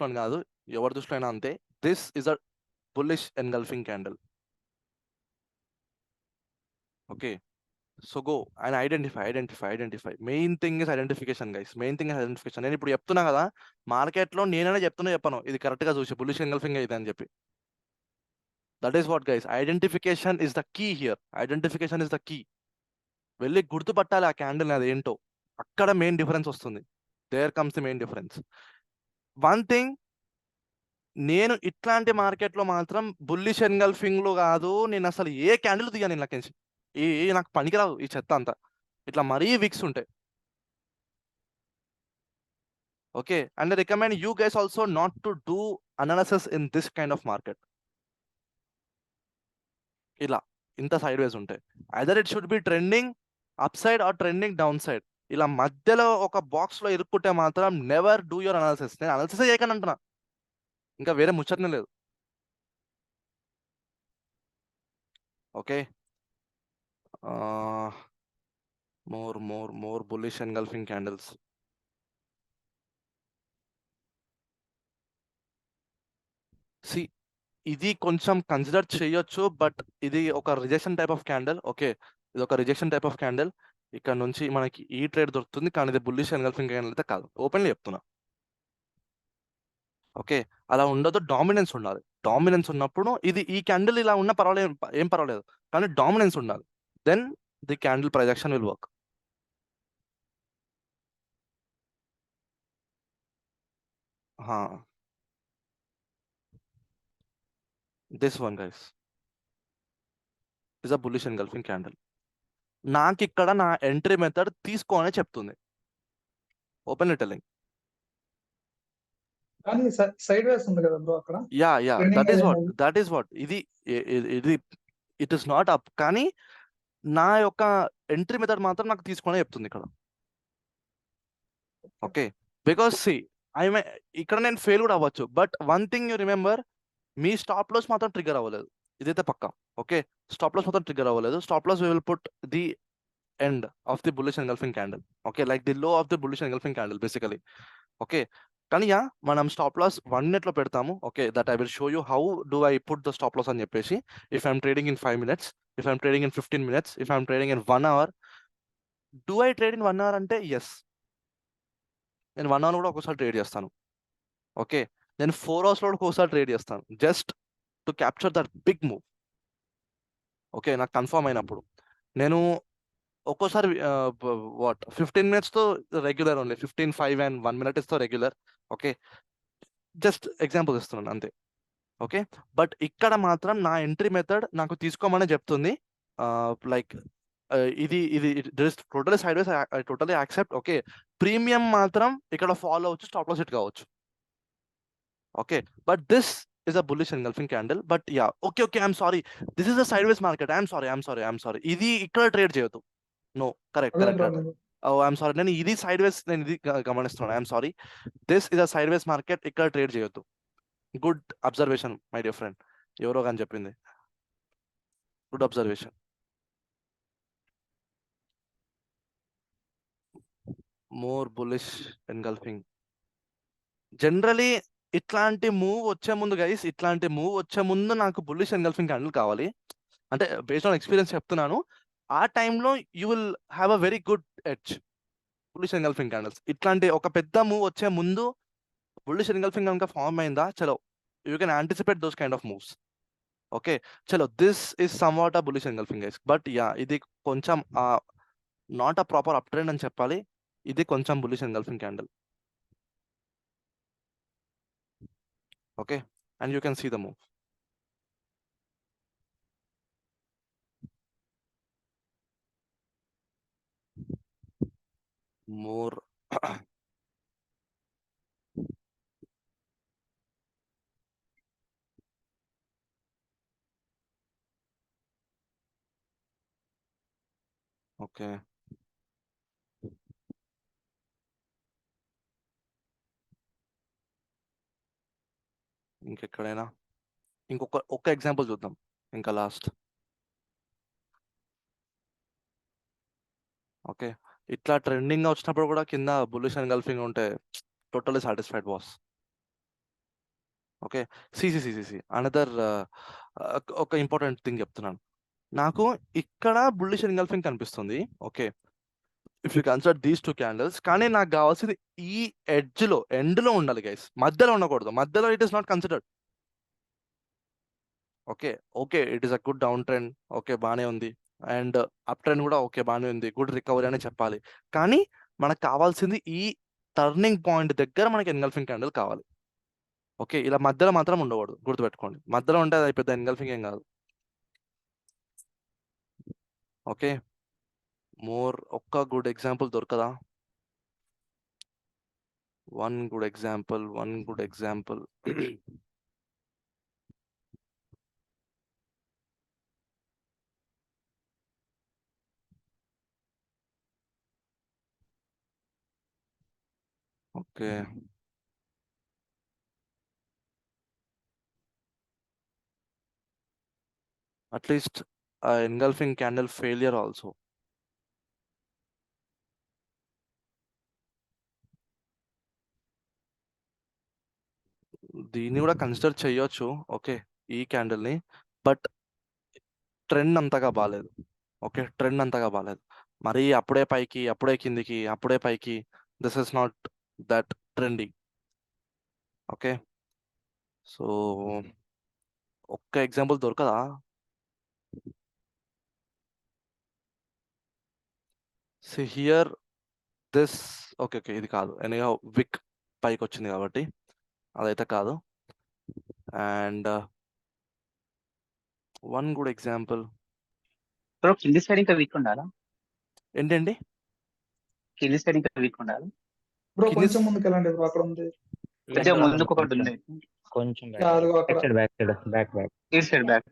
[SPEAKER 1] అని కాదు, ఎవరి దృష్టిలో అయినా అంతే, this is a bullish engulfing candle. Okay, so go and identify. Main thing is identification guys, నేను ఇప్పుడు చెప్తున్నా కదా, మార్కెట్లో నేనైనా చెప్పను ఇది కరెక్ట్ గా చూసి బుల్లిష్ ఎన్గల్ఫింగ్ అయితే అని చెప్పి. That is what guys, identification is the key here. వెళ్ళి గుర్తుపట్టాలి ఆ క్యాండిల్ అది ఏంటో, అక్కడ మెయిన్ డిఫరెన్స్ వస్తుంది. There comes the main difference. One thing, నేను ఇట్లాంటి మార్కెట్లో మాత్రం బుల్లిష్ ఎన్గల్ఫింగ్ లో కాదు, నేను అసలు ఏ క్యాండిల్ తీయను నాకేసి. నాకు పనికిరావు ఈ చెత్త అంతా, ఇట్లా మరీ విక్స్ ఉంటాయి. Okay, and I recommend you guys also not to do analysis in this kind of market. ఇలా ఇంత సైడ్ వేస్ ఉంటాయి. Either it should be trending up side or trending down side. ఇలా మధ్యలో ఒక బాక్స్ లో ఇరుక్కుంటే మాత్రం నెవర్ డూ యువర్ అనాలిసిస్. నేను అనాలిసిస్ చేయకని అంటున్నా, ఇంకా వేరే ముచ్చటనే లేదు. Okay, more bullish engulfing candles. See, ఇది కొంచెం కన్సిడర్ చేయొచ్చు, బట్ ఇది ఒక rejection type of candle. Okay, ఇది ఒక రిజెక్షన్ టైప్ ఆఫ్ క్యాండిల్. ఇక్కడ నుంచి మనకి ఈ ట్రేడ్ దొరుకుతుంది, కానీ ఇది బుల్లిష్ ఎన్గల్ఫింగ్ క్యాండిల్ అయితే కాదు. ఓపెన్లీ చెప్తున్నా. ఓకే, అలా ఉండదు, డామినెన్స్ ఉండాలి. డామినెన్స్ ఉన్నప్పుడు ఇది ఈ క్యాండిల్ ఇలా ఉన్నా పర్వాలేదు, ఏం పర్వాలేదు, కానీ డామినెన్స్ ఉండాలి. Then the candle projection will work. This one guys is a bullish engulfing candle. నాకు ఇక్కడ నా ఎంట్రీ మెథడ్ తీసుకోనే చెప్తుంది, ఓపెన్లీ టెల్లింగ్.
[SPEAKER 2] కానీ సైడ్ వేస్ ఉంది కదా బ్రో అక్కడ.
[SPEAKER 1] Yeah
[SPEAKER 2] Trending
[SPEAKER 1] that is what ఇది ఇట్ ఇస్ నాట్ అప్, కానీ నా యొక్క ఎంట్రీ మెథడ్ మాత్రం నాకు తీసుకొని చెప్తుంది ఇక్కడ. ఓకే, బికాస్ సి ఇక్కడ నేను ఫెయిల్ కూడా అవ్వచ్చు, but one thing you remember, మీ స్టాప్ లాస్ మాత్రం ట్రిగర్ అవ్వలేదు, ఇదైతే పక్కా. ఓకే, స్టాప్ లాస్ మాత్రం ట్రిగర్ అవ్వలేదు. Stop loss we will put the end of the bullish engulfing candle. Okay, like the low of the bullish engulfing candle basically. Okay, కానీ మనం stop loss 1 minute లో పెడతాము. Okay, that I will show you how do I put the stop loss అని చెప్పేసి. If I'm trading in 5 minutes, if I'm trading in 15 minutes, if I'm trading in 1 hour, do I trade in 1 hour అంటే yes, నేను 1 hour కూడా ఒక్కోసారి trade చేస్తాను. Okay, నేను 4 hours లో కూడా ఒక్కోసారి ట్రేడ్ చేస్తాను, just to capture that big move. Okay, నాకు కన్ఫర్మ్ అయినప్పుడు నేను ఒక్కోసారి వాట్ 15 minutes తో రెగ్యులర్ ఓన్లీ, 15, 5 and 1 minute తో రెగ్యులర్. ఓకే, జస్ట్ ఎగ్జాంపుల్ ఇస్తున్నాను అంతే. ఓకే, బట్ ఇక్కడ మాత్రం నా ఎంట్రీ మెథడ్ నాకు తీసుకోమని చెప్తుంది. లైక్ ఇది totally sideways, I totally accept. Okay, premium మాత్రం ఇక్కడ ఫాలో అవ్వచ్చు, స్టాప్ లాస్ హిట్ కావచ్చు. Okay, but this is a bullish engulfing candle. But okay I'm sorry, this is a sideways market. I'm sorry, ఇది ఇక్కడ ట్రేడ్ చేయొద్దు. No, correct. I'm sorry, నేను ఇది సైడ్ వేస్, నేను ఇది గమనిస్తున్నాను. I'm sorry, this is a sideways market, ఇక్కడ ట్రేడ్ చేయొద్దు. Good observation my dear friend, ఎవరో కానీ చెప్పింది. Good observation. More bullish engulfing. Generally ఇట్లాంటి మూవ్ వచ్చే ముందు గైస్, ఇట్లాంటి మూవ్ వచ్చే ముందు నాకు బుల్లిష్ ఎన్గల్ఫింగ్ క్యాండిల్ కావాలి. అంటే బేస్డ్ ఆన్ ఎక్స్పీరియన్స్ చెప్తున్నాను. ఆ టైంలో you will have a very good edge. Bullish engulfing candles ఇట్లాంటి ఒక పెద్ద మూవ్ వచ్చే ముందు బుల్లిష్ ఎన్గల్ఫింగ్ కనుక ఫామ్ అయిందా, చలో you can anticipate those kind of moves. Okay, చలో this is somewhat a bullish engulfing guys. But ఇది కొంచెం not a proper up trend అని చెప్పాలి. ఇది కొంచెం bullish engulfing candle. Okay, and you can see the move. More okay, ఇంకెక్కడైనా ఒక్క example చూద్దాం, ఇంకా లాస్ట్. ఓకే, ఇట్లా ట్రెండింగ్ గా వచ్చినప్పుడు కూడా కింద బుల్లిష్ ఎన్గల్ఫింగ్ ఉంటే totally satisfied boss. Okay, CC another ఒక ఇంపార్టెంట్ థింగ్ చెప్తున్నాను. నాకు ఇక్కడ బుల్లిష్ ఎన్గల్ఫింగ్ కనిపిస్తుంది. Okay, if you consider these 2 candles, కానీ నాకు కావాల్సింది ఈ ఎడ్జ్ లో, ఎండ్ లో ఉండాలి గైస్, మధ్యలో ఉండకూడదు. మధ్యలో it is not considered. Okay it is a good down trend. Okay, బాగానే ఉంది. అండ్ అప్ ట్రెండ్ కూడా ఓకే, బాగానే ఉంది, గుడ్ రికవరీ అనే చెప్పాలి. కానీ మనకు కావాల్సింది ఈ టర్నింగ్ పాయింట్ దగ్గర మనకి ఎన్గల్ఫింగ్ క్యాండిల్ కావాలి. ఓకే, ఇలా మధ్యలో మాత్రం ఉండకూడదు, గుర్తుపెట్టుకోండి. మధ్యలో ఉంటే అది పెద్ద ఎన్గల్ఫింగ్ ఏం కాదు. ఓకే, ఒక్క గుడ్ ఎగ్జాంపుల్ దొరకదా? One good example. Okay, at least engulfing candle failure also. దీన్ని కూడా కన్సిడర్ చేయొచ్చు. ఓకే, ఈ క్యాండిల్ని. బట్ ట్రెండ్ అంతగా బాగాలేదు. ఓకే, ట్రెండ్ అంతగా బాగాలేదు. మరి అప్పుడే పైకి, అప్పుడే కిందికి, అప్పుడే పైకి. This is not that trending. Okay, so ఒక్క ఎగ్జాంపుల్ దొరకదా? See here this. Okay okay, ఇది కాదు. ఎనీహౌ విక్ పైకి వచ్చింది కాబట్టి అదైతే కాదు. And one good example
[SPEAKER 3] bro కింది సైడ్ ఇంకా వీక్ ఉండాలా?
[SPEAKER 1] ఏంటండి?
[SPEAKER 3] కింది సైడ్ ఇంకా వీక్ ఉండాలా?
[SPEAKER 2] బ్రో
[SPEAKER 1] కింది
[SPEAKER 2] కొంచెం ముందుకు వెళ్ళండి బ్రో, అక్కడ ఉంది.
[SPEAKER 3] కొంచెం ముందుకు ఒకటి ఉంది.
[SPEAKER 4] కొంచెం
[SPEAKER 2] యా, అదిగో అక్కడ.
[SPEAKER 4] బ్యాక్
[SPEAKER 3] ఈ సైడ్ బ్యాక్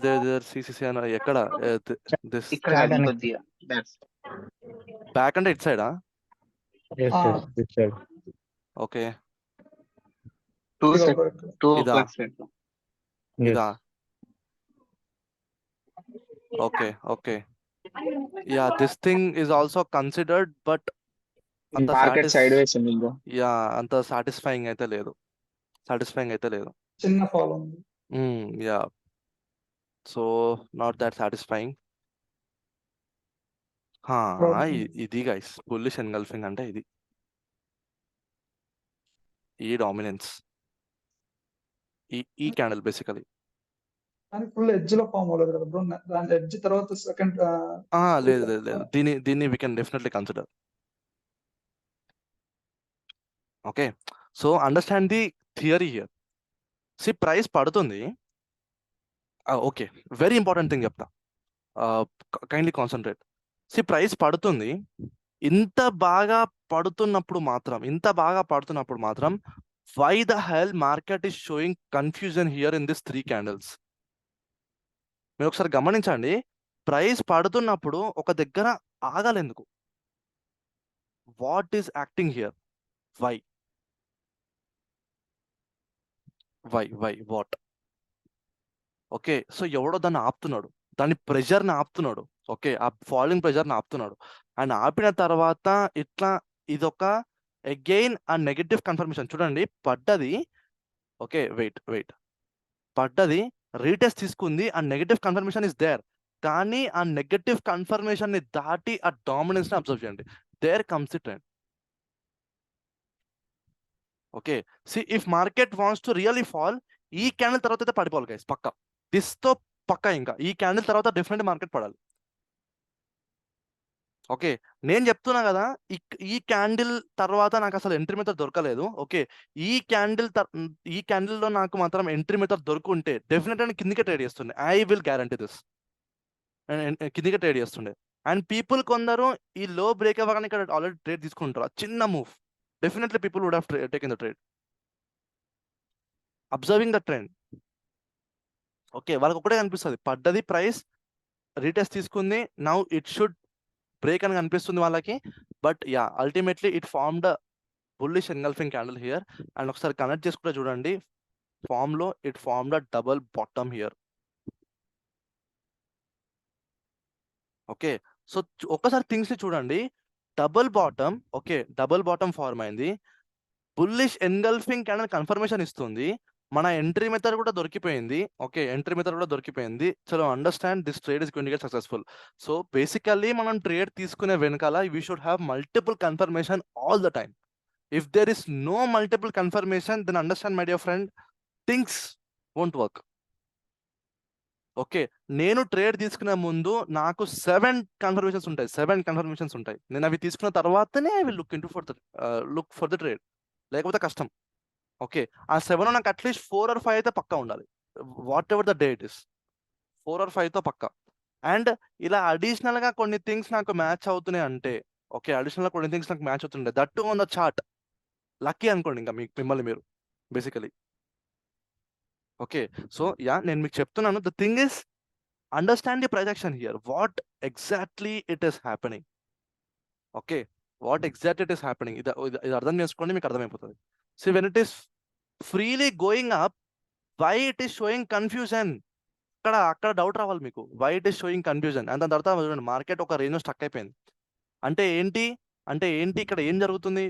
[SPEAKER 1] దేర్ సిసిసి అని ఎక్కడ? దిస్
[SPEAKER 3] ఇక్కడ కాదు, కొద్దిగా బ్యాక్.
[SPEAKER 1] బ్యాక్ అంటే ఇట్ సైడా? ఓకే,
[SPEAKER 3] టూ
[SPEAKER 2] ఇదిగో
[SPEAKER 3] సైడ్,
[SPEAKER 2] బ్రో ఇక్కడ.
[SPEAKER 3] టూ
[SPEAKER 1] ఇదా?
[SPEAKER 3] Back side.
[SPEAKER 1] ఇదా? Okay okay, yeah, this thing is also considered, but అంత
[SPEAKER 3] మార్కెట్ సైడ్ వేస్ ఉంది బ్రో.
[SPEAKER 1] యా, అంత సాటిస్ఫైయింగ్ అయితే లేదు.
[SPEAKER 2] చిన్న ఫాల్ ఉంది.
[SPEAKER 1] Yeah, so not that satisfying. ఇది గైస్ బుల్లిష్ ఎన్గల్ఫింగ్ అంటే ఇది, ఈ డామినెన్స్, ఈ క్యాండిల్ బేసికలీ.
[SPEAKER 2] కానీ ఫుల్ ఎడ్జ్ లో ఫామ్ అవ్వలేదు కదా బ్రో. దాని ఎడ్జ్ తర్వాత సెకండ్.
[SPEAKER 1] లేదు లేదు లేదు, దీన్ని we can definitely consider. Okay, so understand the theory here. See price పడుతుంది. ఓకే, వెరీ ఇంపార్టెంట్ థింగ్ చెప్తా, కైండ్లీ కాన్సన్ట్రేట్. సి ప్రైస్ పడుతుంది. ఇంత బాగా పడుతున్నప్పుడు మాత్రం why the hell market is showing confusion here in this 3 candles? మీరు ఒకసారి గమనించండి, ప్రైస్ పడుతున్నప్పుడు ఒక దగ్గర ఆగాలెందుకు? What is acting here? Why what? Okay, so ఎవడో దాన్ని ఆపుతున్నాడు, దాని ప్రెషర్ని ఆపుతున్నాడు. ఓకే, ఆ ఫాలింగ్ ప్రెషర్ని ఆపుతున్నాడు. అండ్ ఆపిన తర్వాత ఇట్లా ఇదొక అగైన్ ఆ నెగటివ్ కన్ఫర్మేషన్. చూడండి, పడ్డది. ఓకే, వెయిట్, పడ్డది, రీటెస్ట్ తీసుకుంది, ఆ నెగటివ్ కన్ఫర్మేషన్ ఇస్ దేర్. కానీ ఆ నెగటివ్ కన్ఫర్మేషన్ ని దాటి ఆ డామినెన్స్ ని అబ్జర్వ్ చేయండి. There comes the trend. Okay, see if market wants to really fall, ఈ క్యాండిల్ తర్వాత అయితే పడిపోవాలి గైస్, పక్కా. తో పక్కా. ఇంకా ఈ క్యాండిల్ తర్వాత డెఫినెట్ మార్కెట్ పడాలి. ఓకే, నేను చెప్తున్నా కదా, ఈ క్యాండిల్ తర్వాత నాకు అసలు ఎంట్రీ మెథడ్ దొరకలేదు. ఓకే, ఈ క్యాండిల్లో నాకు మాత్రం ఎంట్రీ మెథడ్ దొరుకుంటే డెఫినెట్ అని కిందికే ట్రేడ్ చేస్తుండే. ఐ విల్ గ్యారంటీ దిస్, కిందికే ట్రేడ్ చేస్తుండే. అండ్ పీపుల్ కొందరు ఈ లో బ్రేక్ అవ్వగానే ఇక్కడ ఆల్రెడీ ట్రేడ్ తీసుకుంటారు, చిన్న move. Definitely people would have taken the trade, observing the trend. Okay, వాళ్ళకి ఒకటే కనిపిస్తుంది, పడ్డది, ప్రైస్ రీటెస్ట్ తీసుకుంది, నౌ ఇట్ షుడ్ బ్రేక్ అని కనిపిస్తుంది వాళ్ళకి. But yeah, ultimately it formed bullish engulfing candle here. And ఒకసారి కనెక్ట్ చేసుకుంటే చూడండి, ఫామ్ లో it formed double bottom here. Okay, so ఒక్కసారి థింగ్స్ ని చూడండి, double bottom. Okay, double bottom form అయింది, బుల్లిష్ ఎన్గల్ఫింగ్ క్యాండిల్ కన్ఫర్మేషన్ ఇస్తుంది, మన ఎంట్రీ మెథడ్ కూడా దొరికిపోయింది. ఓకే, ఎంట్రీ మెథడ్ కూడా దొరికిపోయింది. చలో, understand this trade is going to get successful. So basically మనం ట్రేడ్ తీసుకునే వెనకాల we should have multiple confirmation all the time. If there is no multiple confirmation, then understand my dear friend, things won't work. Okay, నేను trade తీసుకునే ముందు నాకు 7 confirmations ఉంటాయి. నేను అవి తీసుకున్న తర్వాతనే I will look for the trade, లేకపోతే కష్టం. ఓకే, ఆ 7 నాకు అట్లీస్ట్ 4 or 5 అయితే పక్కా ఉండాలి. Whatever the day it is, 4 or 5తో పక్కా. అండ్ ఇలా అడిషనల్ గా కొన్ని థింగ్స్ నాకు మ్యాచ్ అవుతున్నాయి అంటే, ఓకే, అడిషనల్ గా కొన్ని థింగ్స్ నాకు మ్యాచ్ అవుతుండే, that on the chart, lucky అనుకోండి ఇంకా మిమ్మల్ని మీరు బేసికలీ. ఓకే, సో యా, నేను మీకు చెప్తున్నాను, the thing is understand the price action here, what exactly it is happening. Okay, what exactly it is happening, ఇది అర్థం చేసుకోండి, మీకు అర్థమైపోతుంది. So when it is freely going up, why it is showing confusion? అక్కడ doubt రావాలి మీకు, why it is showing confusion. And దాని తర్వాత చూడండి, మార్కెట్ ఒక రేంజ్ స్టక్ అయిపోయింది. అంటే ఏంటి ఇక్కడ ఏం జరుగుతుంది?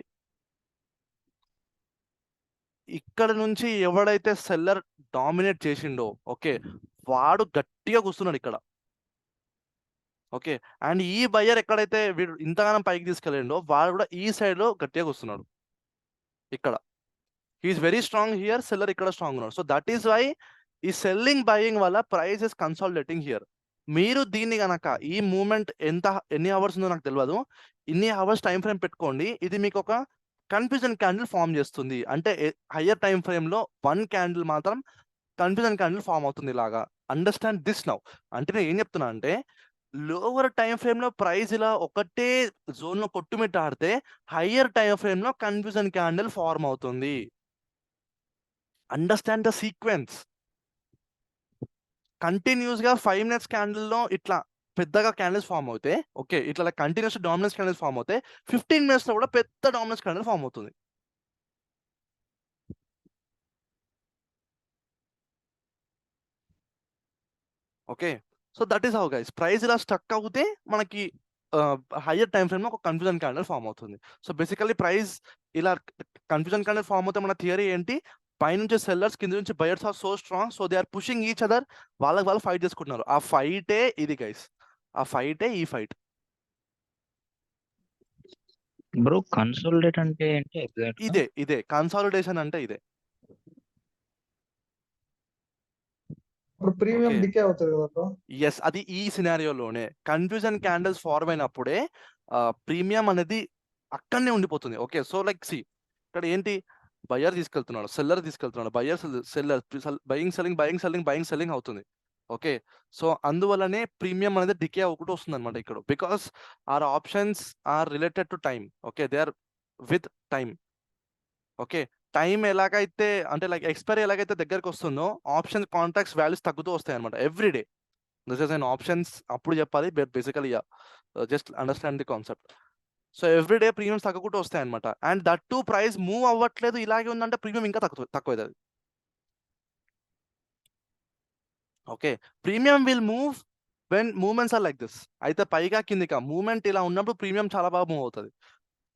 [SPEAKER 1] ఇక్కడ నుంచి ఎవడైతే సెల్లర్ డామినేట్ చేసిండో ఓకే వాడు గట్టిగా కూర్చున్నాడు ఇక్కడ. ఓకే అండ్ ఈ బయ్యర్ ఎక్కడైతే వీడు ఇంతగానం పైకి తీసుకెళ్ళిండో వాడు కూడా ఈ సైడ్ లో గట్టిగా కూర్చున్నాడు ఇక్కడ. He is very strong here, seller ఇక్కడ స్ట్రాంగ్ ఉన్నాడు. సో దట్ ఈస్ వై ఈ సెల్లింగ్ బయింగ్ వల్ల ప్రైస్ ఇస్ కన్సాలిడేటింగ్ హియర్. మీరు దీన్ని గనక ఈ మూమెంట్ ఎన్ని అవర్స్ ఉందో నాకు తెలియదు, ఇన్ని అవర్స్ టైం ఫ్రేమ్ పెట్టుకోండి. ఇది మీకు ఒక కన్ఫ్యూజన్ క్యాండిల్ ఫామ్ చేస్తుంది. అంటే హయ్యర్ టైం ఫ్రేమ్ లో 1 క్యాండిల్ మాత్రం కన్ఫ్యూజన్ క్యాండిల్ ఫామ్ అవుతుంది ఇలాగా. Understand this now. అంటే నేను ఏం చెప్తున్నా అంటే లోవర్ టైం ఫ్రేమ్ లో ప్రైస్ ఇలా ఒకటే జోన్ లో కొట్టుమిట్టాడితే హయ్యర్ టైం ఫ్రేమ్ లో కన్ఫ్యూజన్ క్యాండిల్ ఫార్మ్ అవుతుంది. Understand the sequence. కంటిన్యూస్ గా 5 మినిట్స్ క్యాండిల్ లో ఇట్లా పెద్దగా క్యాండిల్స్ ఫామ్ అవుతాయి. ఓకే ఇట్లా కంటిన్యూస్ డామినెన్స్ క్యాండిల్స్ ఫామ్ అవుతాయి. 15 మినిట్స్ లో కూడా పెద్ద డామినెన్స్ క్యాండిల్ ఫామ్ అవుతుంది. Okay so that is how guys price ఇలా స్టక్ అవుతే మనకి హయ్యర్ టైం ఫ్రేమ్ లో ఒక కన్ఫ్యూజన్ క్యాండిల్ ఫామ్ అవుతుంది. సో బేసికల్లీ ప్రైస్ ఇలా కన్ఫ్యూజన్ క్యాండిల్ ఫామ్ అవుతే మన థియరీ ఏంటి, పైనుంచి సెల్లర్స్ కింద నుంచి buyers are so strong, so they are pushing each other. వాళ్ళకి వాళ్ళు ఫైట్ చేసుకుంటున్నారు. ఆ ఫైటే ఇది గైస్, ఆ ఫైటే ఈ ఫైట్.
[SPEAKER 4] బ్రో కన్సోలిడేట్ అంటే ఏంటి ఎగ్జాక్ట్
[SPEAKER 1] ఇదే కన్సాలిడేషన్ అంటే ఇదే.
[SPEAKER 2] ఇప్పుడు ప్రీమియం
[SPEAKER 1] Okay.
[SPEAKER 2] డికే అవుతుంది కదా బ్రో.
[SPEAKER 1] ఎస్ అది ఈ సినారియోలోనే కన్ఫ్యూజన్ క్యాండిల్స్ ఫార్మ్ అయినప్పుడే ప్రీమియం అనేది అక్కడనే ఉండిపోతుంది. ఓకే సో లైక్ సి ఇక్కడ ఏంటి, బయర్ తీసుకెళ్తున్నాడు, సెల్లర్ తీసుకెళ్తున్నాడు, buyer seller buying selling buying selling buying selling అవుతుంది. ఓకే సో అందువల్లనే ప్రీమియం అనేది డికే అవ్వకుండా వస్తుంది అనమాట ఇక్కడ. Because are options are related to time. Okay they are with time. Okay time ఎలాగైతే అంటే లైక్ ఎక్స్పైరీ ఎలాగైతే దగ్గరకు వస్తుందో ఆప్షన్ కాంట్రాక్ట్స్ వాల్యూస్ తగ్గుతూ వస్తాయి అనమాట every day. This is an options అప్పుడు చెప్పాలి, basically just understand the concept. So every day premiums తగ్గుకుంటూ వస్తాయి అనమాట. And that too price move అవ్వట్లేదు ఇలాగే ఉందంటే ప్రీమియం ఇంకా తక్కువ అవుతుంది. Okay premium will move when movements are like this. అయితే పైగా కిందిగా మూవ్మెంట్ ఇలా ఉన్నప్పుడు ప్రీమియం చాలా బాగా మూవ్ అవుతుంది.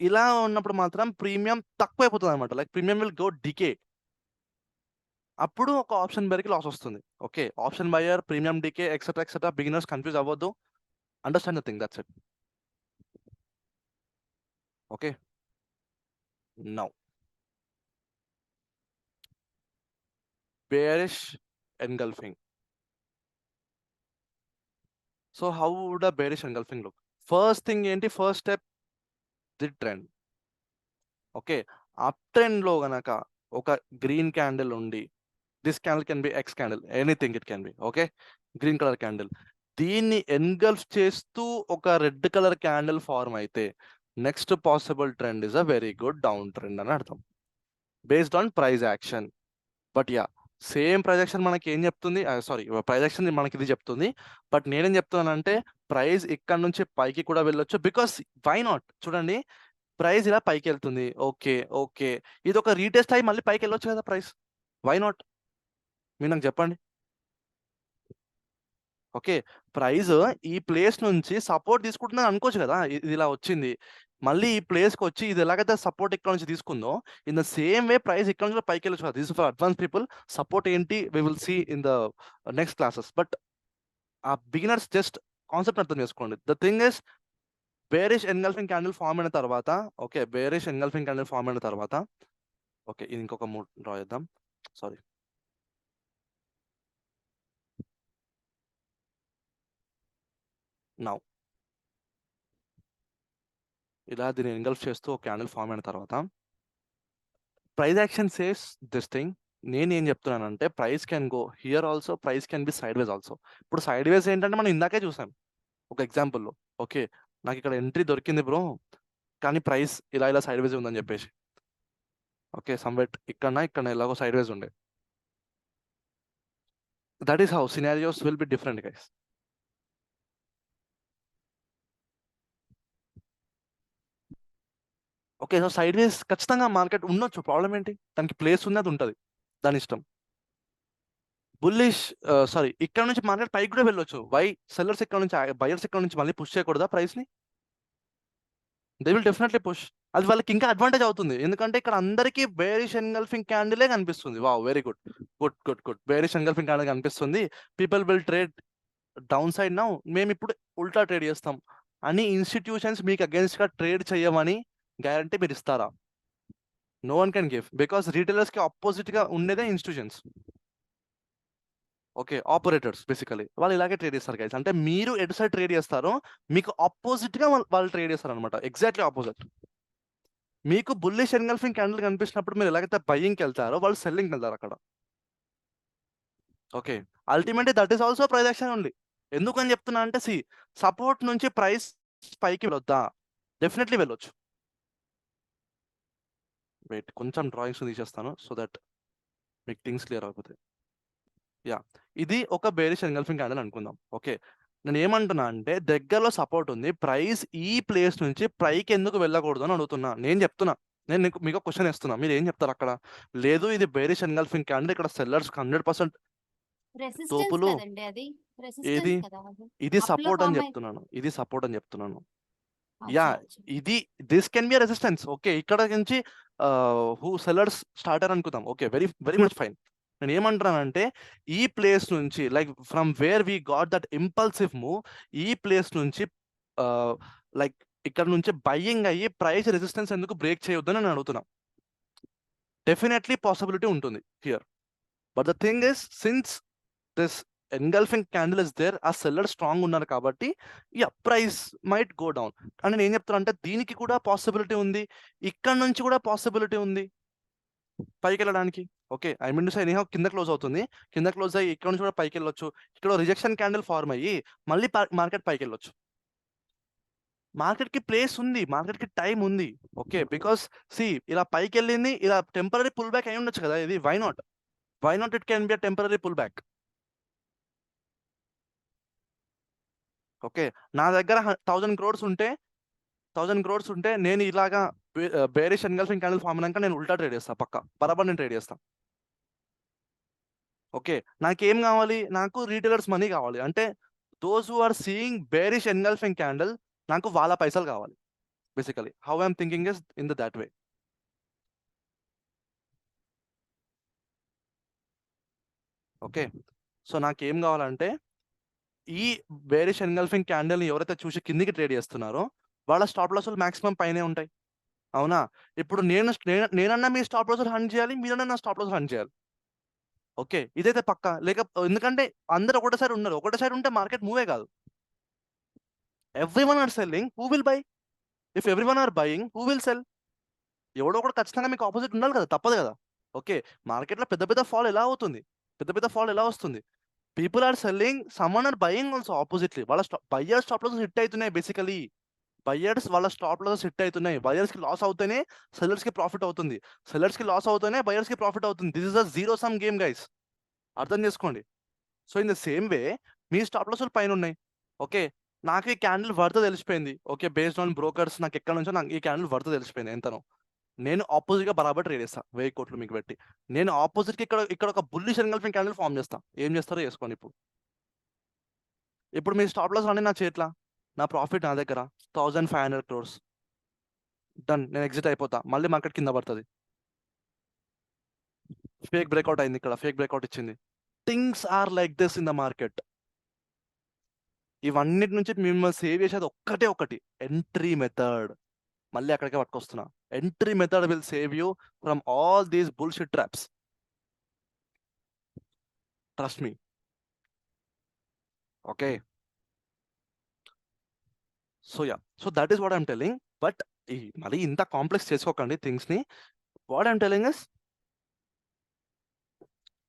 [SPEAKER 1] ఇలా ఉన్నప్పుడు మాత్రం ప్రీమియం తక్కువ అయిపోతుంది అనమాట. Like premium will go decay. అప్పుడు ఒక ఆప్షన్ బయర్కి లాస్ వస్తుంది. Okay option buyer, premium decay etcetera etcetera. Beginners confuse అవ్వద్దు. Understand the thing, that's it. Okay now bearish engulfing. So how would a bearish engulfing look? First thing ఏంటి, first step the trend. Okay up trend లో గనక ఒక green candle ఉండి, this candle can be X candle, anything it can B. Okay green colour candle, దీన్ని engulf చేస్తూ ఒక red colour candle form అయితే next possible trend is a very good down trend అని అర్థం based on price action. But yeah same projection మనకి ఏం చెప్తుంది, sorry projection మనకి ఇది చెప్తుంది. బట్ నేనేం చెప్తున్నానంటే ప్రైస్ ఇక్కడ నుంచి పైకి కూడా వెళ్ళొచ్చు. బికాస్ వై నాట్, చూడండి ప్రైస్ ఇలా పైకి వెళ్తుంది. ఓకే ఓకే ఇది ఒక రీటెస్ట్ అయ్యి మళ్ళీ పైకి వెళ్ళొచ్చు కదా ప్రైస్. వై నాట్ మీరు నాకు చెప్పండి. ఓకే ప్రైస్ ఈ ప్లేస్ నుంచి సపోర్ట్ తీసుకుంటుందని అనుకోవచ్చు కదా, ఇది ఇలా వచ్చింది మళ్ళీ ఈ ప్లేస్కి వచ్చి ఇది ఎలాగైతే సపోర్ట్ ఇక్కడ నుంచి తీసుకుందో in the same way price ఇక్కడ నుంచి పైకి వెళ్ళొచ్చు. This for advance people. Support ఏంటి we will see in the next classes. But ఆ బిగినర్స్ జస్ట్ కాన్సెప్ట్ అర్థం చేసుకోండి. The thing is bearish engulfing candle form అయిన తర్వాత, okay bearish engulfing candle form అయిన తర్వాత, ఓకే ఇది ఇంకొక మూడ్ డ్రా చేద్దాం. సారీ నౌ ఇలా దీన్ని ఎన్గల్ఫ్ చేస్తూ ఒక క్యాండిల్ ఫామ్ అయిన తర్వాత price action says this thing. నేనేం చెప్తున్నానంటే price can go here also, price can be side ways also. ఇప్పుడు సైడ్ వేస్ ఏంటంటే మనం ఇందాకే చూసాం ఒక ఎగ్జాంపుల్లో. ఓకే నాకు ఇక్కడ ఎంట్రీ దొరికింది బ్రో, కానీ ప్రైస్ ఇలా ఇలా సైడ్ వేస్ ఉందని చెప్పేసి. ఓకే సమ్వెట్ ఇక్కడ ఎలాగో సైడ్ వేస్ ఉండే. That is how scenarios will be different guys. Okay so side వేస్ ఖచ్చితంగా మార్కెట్ ఉండొచ్చు, ప్రాబ్లం ఏంటి, దానికి ప్లేస్ ఉంది, అది ఉంటుంది, దాని ఇష్టం. బుల్లిష్ సారీ ఇక్కడ నుంచి మార్కెట్ పైకి కూడా వెళ్ళొచ్చు. వై సెల్లర్స్ ఇక్కడ నుంచి బయర్స్ ఇక్కడ నుంచి మళ్ళీ పుష్ చేయకూడదా ప్రైస్ ని? They will definitely push. అది వాళ్ళకి ఇంకా అడ్వాంటేజ్ అవుతుంది. ఎందుకంటే ఇక్కడ అందరికీ బేరిష్ ఎన్గల్ఫింగ్ క్యాండిలే కనిపిస్తుంది. Wow! Very good. Good. Bearish engulfing candle కనిపిస్తుంది. People will trade down side now. మేమిప్పుడు ఉల్టా ట్రేడ్ చేస్తాం అని ఇన్‌స్టిట్యూషన్స్ మీకు అగైన్స్ట్‌గా ట్రేడ్ చేయమని గ్యారంటీ మీరు ఇస్తారా? No one can give. Because రిటైలర్స్‌కి అపోజిట్‌గా ఉండేదే ఇన్‌స్టిట్యూషన్స్. ఓకే. Operators basically. వాళ్ళు ఇలాగే ట్రేడ్ చేస్తారు గైస్. అంటే మీరు ఎటు సైడ్ ట్రేడ్ చేస్తారో మీకు అపోజిట్‌గా వాళ్ళు ట్రేడ్ చేస్తారనమాట. Exactly opposite. మీకు బుల్లిష్ ఎన్గల్ఫింగ్ క్యాండిల్ కనిపించినప్పుడు మీరు ఎలాగైతే బయింగ్‌కి వెళ్తారో వాళ్ళు సెల్లింగ్‌కి వెళ్తారు అక్కడ. Okay. Ultimately that is also price action only. ఎందుకని చెప్తున్నా అంటే సపోర్ట్ నుంచి ప్రైస్ పైకి వెళ్ళొద్దా? డెఫినెట్‌లీ వెళ్ళొచ్చు. వెయిట్ కొంచెం డ్రాయింగ్స్ తీసేస్తాను సో దట్ మీకు థింగ్స్ క్లియర్ అయిపోతాయి. యాహ్! ఇది ఒక బేరిష్ ఎన్గల్ఫింగ్ క్యాండిల్ అనుకుందాం. ఓకే. నేను ఏమంటున్నా అంటే దగ్గరలో సపోర్ట్ ఉంది. ప్రైస్ ఈ ప్లేస్ నుంచి పైకి ఎందుకు వెళ్ళకూడదు అని అడుగుతున్నా. నేను చెప్తున్నా. నేను మీకు క్వెషన్ ఇస్తున్నా. మీరు ఏం చెప్తారు అక్కడ? లేదు ఇది బేరిష్ ఎన్గల్ఫింగ్ క్యాండిల్ ఇక్కడ సెల్లర్స్ 100%
[SPEAKER 5] రెసిస్టెన్స్
[SPEAKER 1] తోపులు.
[SPEAKER 5] కదండి అది.
[SPEAKER 1] ఏది?
[SPEAKER 5] రెసిస్టెన్స్ కదా అది.
[SPEAKER 1] ఇది
[SPEAKER 5] అప్‌లో
[SPEAKER 1] సపోర్ట్ అని
[SPEAKER 5] ఫార్మ్ అయి
[SPEAKER 1] చెప్తున్నాను. ఇది సపోర్ట్ అని చెప్తున్నాను.
[SPEAKER 5] అచ్చా!
[SPEAKER 1] యాహ్!
[SPEAKER 5] అచ్చా!
[SPEAKER 1] ఇది this can be a resistance. Okay. ఇక్కడ నుంచి సెల్లర్స్ స్టార్టర్ అనుకుందాం. ఓకే. Very much fine. నేను ఏమంటున్నానంటే ఈ ప్లేస్ నుంచి like from where we got that impulsive move ఈ ప్లేస్ నుంచి లైక్ ఇక్కడ నుంచి బయింగ్ అయ్యి ప్రైస్ రెసిస్టెన్స్ ఎందుకు బ్రేక్ చేయొద్దని నేను అడుగుతున్నా. డెఫినెట్‌లీ పాసిబిలిటీ ఉంటుంది here. But the thing is since this engulfing candle is there ఆ సెల్లర్ స్ట్రాంగ్ ఉన్నారు కాబట్టి ప్రైస్ మైట్ గో డౌన్. అని నేను ఏం చెప్తున్నా అంటే దీనికి కూడా పాసిబిలిటీ ఉంది. ఇక్కడ నుంచి కూడా పాసిబిలిటీ ఉంది పైకి వెళ్ళడానికి. Okay. I mean to say anyhow కింద క్లోజ్ అవుతుంది. కింద క్లోజ్ అయ్యి ఇక్కడ నుంచి కూడా పైకి వెళ్ళొచ్చు. ఇక్కడ రిజెక్షన్ క్యాండిల్ ఫార్మ్ అయ్యి మళ్ళీ మార్కెట్ పైకి వెళ్ళొచ్చు. మార్కెట్‌కి ప్లేస్ ఉంది. మార్కెట్‌కి టైం ఉంది. ఓకే. బికాస్ ఇలా పైకి వెళ్ళింది ఇలా టెంపరరీ పుల్ బ్యాక్ అయి ఉండొచ్చు కదా! ఇది why not? Why not it can be a temporary pull back? Okay. నా దగ్గర 1000 క్రోర్స్ ఉంటే నేను ఇలాగా బేరిష్ ఎన్గల్ఫింగ్ క్యాండిల్ ఫార్మ్ అయినాక నేను ఉల్టా ట్రేడ్ చేస్తా పక్కా. బరాబర్ నేను ట్రేడ్ చేస్తా. ఓకే. నాకేం కావాలి? నాకు రిటైలర్స్ మనీ కావాలి. అంటే those who are seeing bearish engulfing candle నాకు వాళ్ళ పైసలు కావాలి. Basically how I am thinking is in that way. Okay. So నాకేం కావాలంటే ఈ బేరిష్ ఎన్గల్ఫింగ్ క్యాండిల్‌ని ఎవరైతే చూసి కిందికి ట్రేడ్ చేస్తున్నారో వాళ్ళ స్టాప్ లాస్‌లు మాక్సిమం పైనే ఉంటాయి. అవునా? ఇప్పుడు నేనన్నా మీ స్టాప్ లాస్‌లు హంట్ చేయాలి. మీరన్నా నా స్టాప్ లాస్‌లు హంట్ చేయాలి. ఓకే. ఇదైతే పక్కా. ఎందుకంటే అందరూ ఒకటే సైడ్ ఉండరు. ఒకటే సైడ్ ఉంటే మార్కెట్ మూవే కాదు. Everyone are selling. Who will buy? If everyone are buying who will sell? ఎవడో ఒకడు ఖచ్చితంగా మీకు అపోజిట్ ఉండాలి కదా! తప్పదు కదా! ఓకే. మార్కెట్‌లో పెద్ద ఫాల్ ఎలా అవుతుంది? పెద్ద ఫాల్ ఎలా వస్తుంది? People are selling, someone are buying also అపోజిట్‌లీ. వాళ్ళ బయ్యర్స్ స్టాప్ లాసెస్ హిట్ అవుతున్నాయి బేసికల్లీ. బయ్యర్స్ వాళ్ళ స్టాప్ లాసెస్ హిట్ అవుతున్నాయి. బయర్స్‌కి లాస్ అవుతేనే సెల్లర్స్‌కి ప్రాఫిట్ అవుతుంది. సెల్లర్స్‌కి లాస్ అవుతేనే బయర్స్‌కి ప్రాఫిట్ అవుతుంది. This is a zero sum game guys. అర్థం చేసుకోండి. So in the same way మీ స్టాప్ లాస్‌లు పైన ఉన్నాయి. ఓకే. నాకు ఈ క్యాండిల్ వర్త్ తెలిసిపోయింది. ఓకే. బేస్డ్ ఆన్ బ్రోకర్స్ నాకు ఎక్కడి నుంచో నాకు ఈ క్యాండిల్ వర్త్ తెలిసిపోయింది ఎంతనో. నేను ఆపోజిట్‌గా బరాబర్ ట్రేడ్ చేస్తా. 1000 కోట్లు మీకు పెట్టి. నేను ఆపోజిట్‌కి ఇక్కడ ఒక బుల్లిష్ ఎన్గల్ఫింగ్ క్యాండిల్ ఫార్మ్ చేస్తా. ఏం చేస్తారో చేసుకోండి ఇప్పుడు. ఇప్పుడు మీ స్టాప్ లాస్ అన్నీ నా చేతిల. నా ప్రాఫిట్ నా దగ్గర 1500 క్రోర్స్. డన్. నేను ఎగ్జిట్ అయిపోతా. మళ్ళీ మార్కెట్ కింద పడతది. ఫేక్ బ్రేక్‌ఔట్ అయింది ఇక్కడ. ఫేక్ బ్రేక్‌ఔట్ ఇచ్చింది. Things are like this in the market. ఇవన్నిటి నుంచి మిమ్మల్ని సేవ్ చేసేది ఒక్కటే ఒకటి. Entry method. మళ్ళీ అక్కడికే పట్టుకొస్తున్నా. Entry method will save you from all these bullshit traps. Trust me. Okay. So that is what I am telling. But మళ్ళీ ఇంత కాంప్లెక్స్ చేసుకోకండి థింగ్స్‌ని. What I am telling is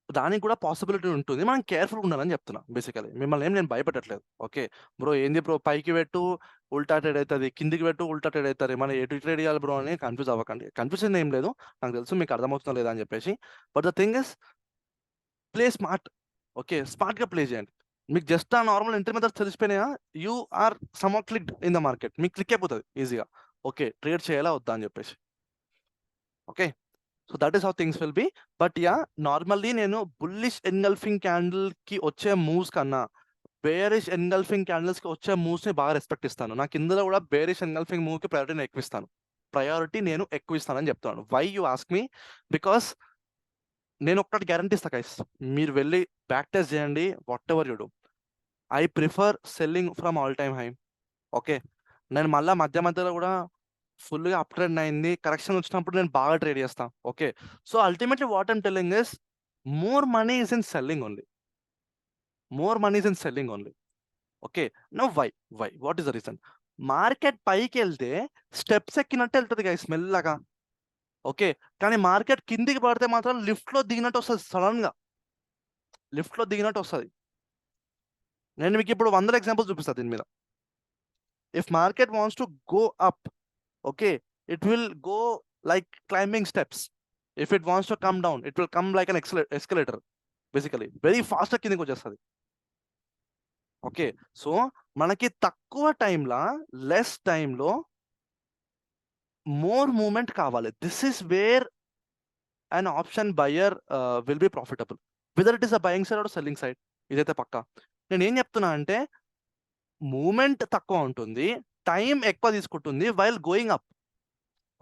[SPEAKER 1] దానికి కూడా పాసిబిలిటీ ఉంటుంది. మనం కేర్‌ఫుల్‌గా ఉండాలని చెప్తున్నా బేసికల్లీ. మిమ్మల్ని నేను భయపెట్టట్లేదు. ఓకే. బ్రో ఏంది బ్రో పైకి పెట్టు ఉల్టా ట్రేడ్ అయితది. కిందికి పెట్టు ఉల్టా ట్రేడ్ అయితది. మనం ఎటు ట్రేడ్ చేయాలి బ్రో అని కన్‌ఫ్యూజ్ అవ్వకండి. కన్‌ఫ్యూజన్ ఏం లేదు. నాకు తెలుసు మీకు అర్థమవుతుందో లేదా అని చెప్పేసి. But the thing is play smart. Okay. స్మార్ట్‌గా ప్లే చేయండి. మీకు జస్ట్ ఆ నార్మల్ ఎంట్రీ మెథడ్స్ తెలిసిపోయినాయా? You are somewhat clicked in the market. మీకు క్లిక్ అయిపోతది ఈజీగా. ఓకే. ట్రేడ్ చేయాలా వద్దా అని చెప్పేసి. Okay. So that is how things will be. But normally నేను బుల్లిష్ ఎన్గల్ఫింగ్ క్యాండిల్‌కి వచ్చే మూవ్స్ కన్నా బేరిష్ ఎన్గల్ఫింగ్ క్యాండిల్స్‌కి వచ్చే మూవ్స్‌ని బాగా రెస్పెక్ట్ ఇస్తాను. నాకు ఇందులో కూడా బేరిష్ ఎన్గల్ఫింగ్ మూవ్‌కి ప్రయారిటీ నేను ఎక్కువ ఇస్తాను. ప్రయారిటీ నేను ఎక్కువ ఇస్తానని చెప్తున్నాను. Why you ask me? Because నేను ఒక్కటి గ్యారంటీ ఇస్తా గైస్, మీరు వెళ్ళి బ్యాక్ టెస్ట్ చేయండి, whatever you do. I prefer selling from all time high. Okay, నేను మళ్ళీ మధ్యలో కూడా ఫుల్గా అప్ ట్రెండ్ అయింది, కరెక్షన్ వచ్చినప్పుడు నేను బాగా ట్రేడ్ చేస్తాను. Okay, so ultimately what I'm telling is more money is in selling only. More money is in selling only. Okay, no why what is the reason? Market పైకి వెళ్తే steps ఎక్కినట్టు వెళ్తుంది guys మెల్లగా. Okay, కానీ market కిందికి పడితే మాత్రం లిఫ్ట్లో దిగినట్టు వస్తుంది, సడన్గా లిఫ్ట్లో దిగినట్టు వస్తుంది. నేను మీకు ఇప్పుడు 100 ఎగ్జాంపుల్స్ చూపిస్తాను దీని మీద. If market wants to go up, okay, it will go like climbing steps. If it wants to come down, it will come like an escalator, basically very fast కిందకి వచ్చేస్తుంది. ఓకే, సో మనకి తక్కువ టైంలో less టైంలో more moment కావాలి. This is where an option buyer will be profitable, whether it is a buying side or selling side. ఇదైతే పక్కా. నేను ఏం చెప్తున్నా అంటే మూమెంట్ తక్కువ ఉంటుంది, టైం ఎక్కువ తీసుకుంటుంది while going up.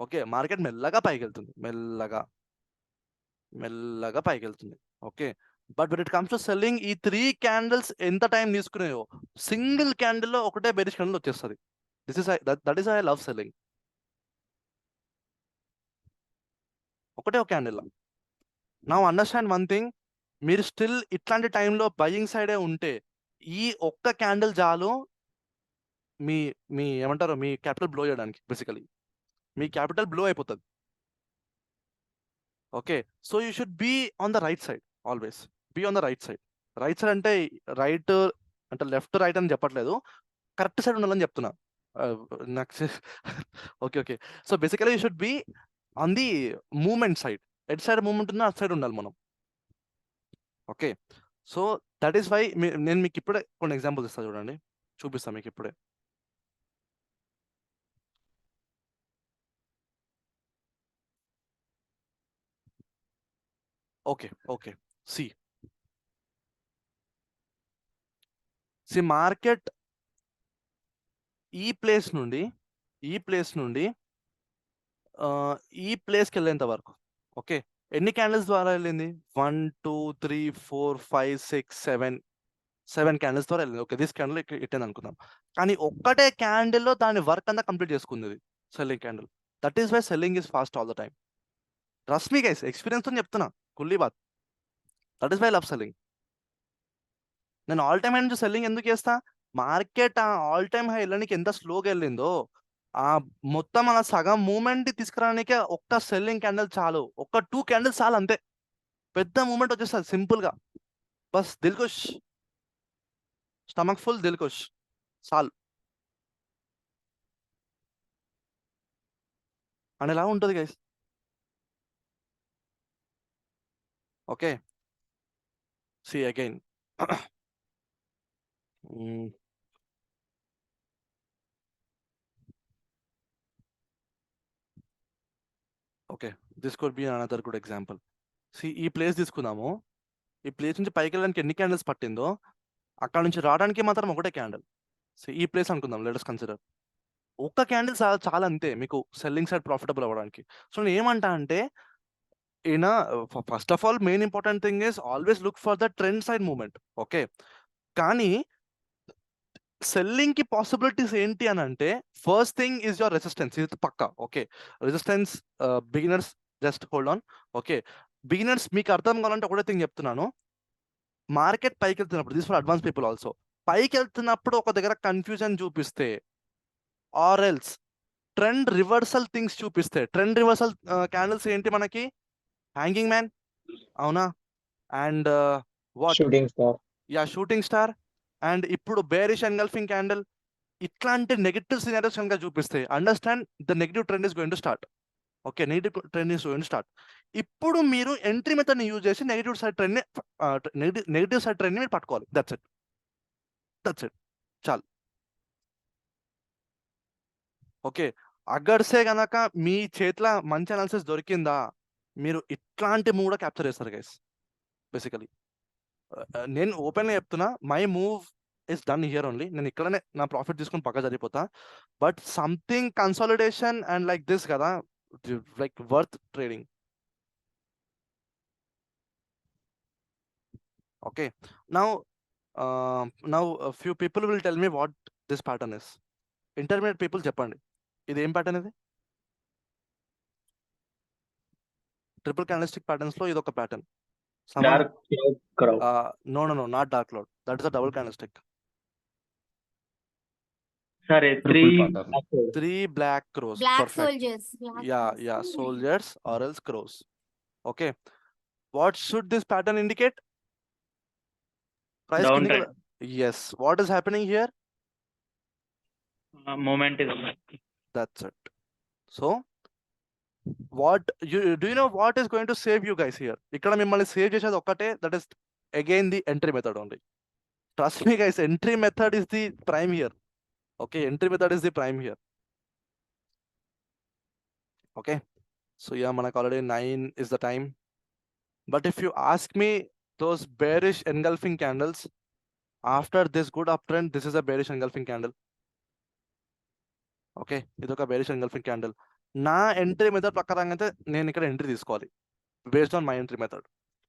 [SPEAKER 1] Okay, market మెల్లగా పైకి వెళ్తుంది, మెల్లగా పైకి వెళ్తుంది. Okay, but when it comes to selling, ఈ 3 క్యాండిల్స్ ఎంత టైం తీసుకునేవో సింగిల్ క్యాండిల్లో ఒకటే బేరిష్ క్యాండిల్ వచ్చేస్తుంది. That is I love selling. ఒకటే ఒక candle. Now understand one thing, మీరు స్టిల్ ఇట్లాంటి టైంలో బయింగ్ సైడే ఉంటే ఈ ఒక్క క్యాండిల్ చాలు మీ మీ ఏమంటారు మీ క్యాపిటల్ బ్లో చేయడానికి. బేసికలీ మీ క్యాపిటల్ బ్లో అయిపోతుంది. Okay, so you should be on the right side, always be on the right side. Right side అంటే రైట్ అంటే లెఫ్ట్ రైట్ అని చెప్పట్లేదు, కరెక్ట్ సైడ్ ఉండాలని చెప్తున్నా. నాకు okay, so basically you should be on the moment side. At side moment ఉన్నా at side ఉండాలి మనం. Okay, so that is why నేను మీకు ఇప్పుడే కొన్ని ఎగ్జాంపుల్స్ ఇస్తాను, చూడండి, చూపిస్తాను మీకు ఇప్పుడే. ఓకే, సి మార్కెట్ ఈ ప్లేస్ నుండి ఈ ప్లేస్కి వెళ్ళేంత వరకు, ఓకే, ఎన్ని క్యాండిల్స్ ద్వారా వెళ్ళింది? 1 2 3 4 5 6 7 క్యాండిల్స్ ద్వారా వెళ్ళింది. ఓకే, దిస్ క్యాండిల్ ఇట్టింది అనుకుందాం, కానీ ఒక్కటే క్యాండిల్లో దాని వర్క్ అంతా కంప్లీట్ చేసుకుంది, selling candle. That is why selling is fast all the time. Trust me guys, experience తో చెప్తున్నా, కుల్లీ బాత్. That is why love selling. నేను ఆల్ టైమ్ హై నుంచి సెల్లింగ్ ఎందుకు చేస్తా? మార్కెట్ ఆ ఆల్ టైమ్ హై వెళ్ళడానికి ఎంత స్లోగా వెళ్ళిందో ఆ మొత్తం అలా సగం మూమెంట్ తీసుకురానికే ఒక్క సెల్లింగ్ క్యాండిల్ చాలు, ఒక్క 2 క్యాండిల్స్ చాలు, అంతే పెద్ద మూమెంట్ వచ్చేస్తుంది సింపుల్ గా. బస్ దిల్కుష్, స్టమక్ ఫుల్, దిల్కుష్ చాలు అని ఎలా ఉంటుంది guys. Okay, see again. Okay, this could be another good example. See ఈ ప్లేస్ తీసుకుందాము, ఈ ప్లేస్ నుంచి పైకి వెళ్ళడానికి ఎన్ని క్యాండిల్స్ పట్టిందో అక్కడ నుంచి రావడానికి మాత్రం ఒకటే క్యాండిల్. సో ఈ ప్లేస్ అనుకుందాం, లెట్ us కన్సిడర్. ఒక్క క్యాండిల్ చాలా అంతే మీకు సెల్లింగ్ సైడ్ ప్రాఫిటబుల్ అవ్వడానికి. సో నేను ఏమంటా అంటే first of all main important thing is always look for the trend side movement. Okay, కానీ సెల్లింగ్ కి పాసిబిలిటీస్ ఏంటి అని అంటే first thing is your resistance. ఇది పక్కా. Okay, resistance beginners just hold on. Okay, beginners మీకు అర్థం కావాలంటే ఒకటే థింగ్ చెప్తున్నాను. మార్కెట్ పైకి వెళ్తున్నప్పుడు, this for advance people also, పైకి వెళ్తున్నప్పుడు ఒక దగ్గర కన్ఫ్యూజన్ చూపిస్తే or else trend reversal things చూపిస్తే, ట్రెండ్ రివర్సల్ క్యాండిల్స్ ఏంటి మనకి? హ్యాంగింగ్ మ్యాన్, అవునా, and what,
[SPEAKER 3] shooting star.
[SPEAKER 1] Yeah, shooting star, and ఇప్పుడు బేరిష్ ఎన్గల్ఫింగ్ క్యాండిల్. ఇట్లాంటి నెగటివ్ సినారియోస్ కనుక చూపిస్తే understand the negative trend is going to start. Okay, negative trend is going to start. ఇప్పుడు మీరు entry method ని use చేసి negative side trend ని మీరు పట్టుకోవాలి. దట్స్ ఇట్, చాలు. ఓకే, అగర్సే గనక మీ చేతిలో మంచి అనాలిసిస్ దొరికిందా, మీరు ఇట్లాంటి మూవ్ కూడా క్యాప్చర్ చేస్తారు గైస్. బేసికలీ నేను ఓపెన్గా చెప్తున్నా, my move is done here only. నేను ఇక్కడనే నా ప్రాఫిట్ తీసుకొని పక్క జరిగిపోతా. But something consolidation and like this కదా, like worth trading. Okay, now a few people will tell me what this pattern is. Intermediate people చెప్పండి, ఇది ఏం ప్యాటర్న్? ఇది ట్రిపుల్ క్యాండిల్స్టిక్ ప్యాటర్న్స్ లో ఇది ఒక pattern.
[SPEAKER 6] Dark cloud crowd.
[SPEAKER 1] No, not dark cloud. That is a double candlestick.
[SPEAKER 6] Sorry,
[SPEAKER 7] Triple pattern.
[SPEAKER 1] Three black crows.
[SPEAKER 5] Black
[SPEAKER 1] Perfect.
[SPEAKER 5] soldiers. Black
[SPEAKER 1] Yeah, soldiers or else crows. Okay, what should this pattern indicate? Price
[SPEAKER 6] Down
[SPEAKER 1] కిందికి
[SPEAKER 6] trend.
[SPEAKER 1] Yes, what is happening here?
[SPEAKER 6] Moment is
[SPEAKER 1] That's it. So what do you know what is going to save you guys here? ఇక్కడ మిమ్మల్ని save చేసేది ఒక్కటే, that is again the entry method only. Trust me guys, entry method is the prime here. Okay, entry method is the prime here. Okay, so yeah, మనకు already 9 is the time. But if you ask me, those bearish engulfing candles after this good uptrend, this is a bearish engulfing candle. Okay, ఇది ఒక bearish engulfing candle. నా entry method ప్రకారంగా అయితే నేను ఇక్కడ entry తీసుకోవాలి based on my entry method.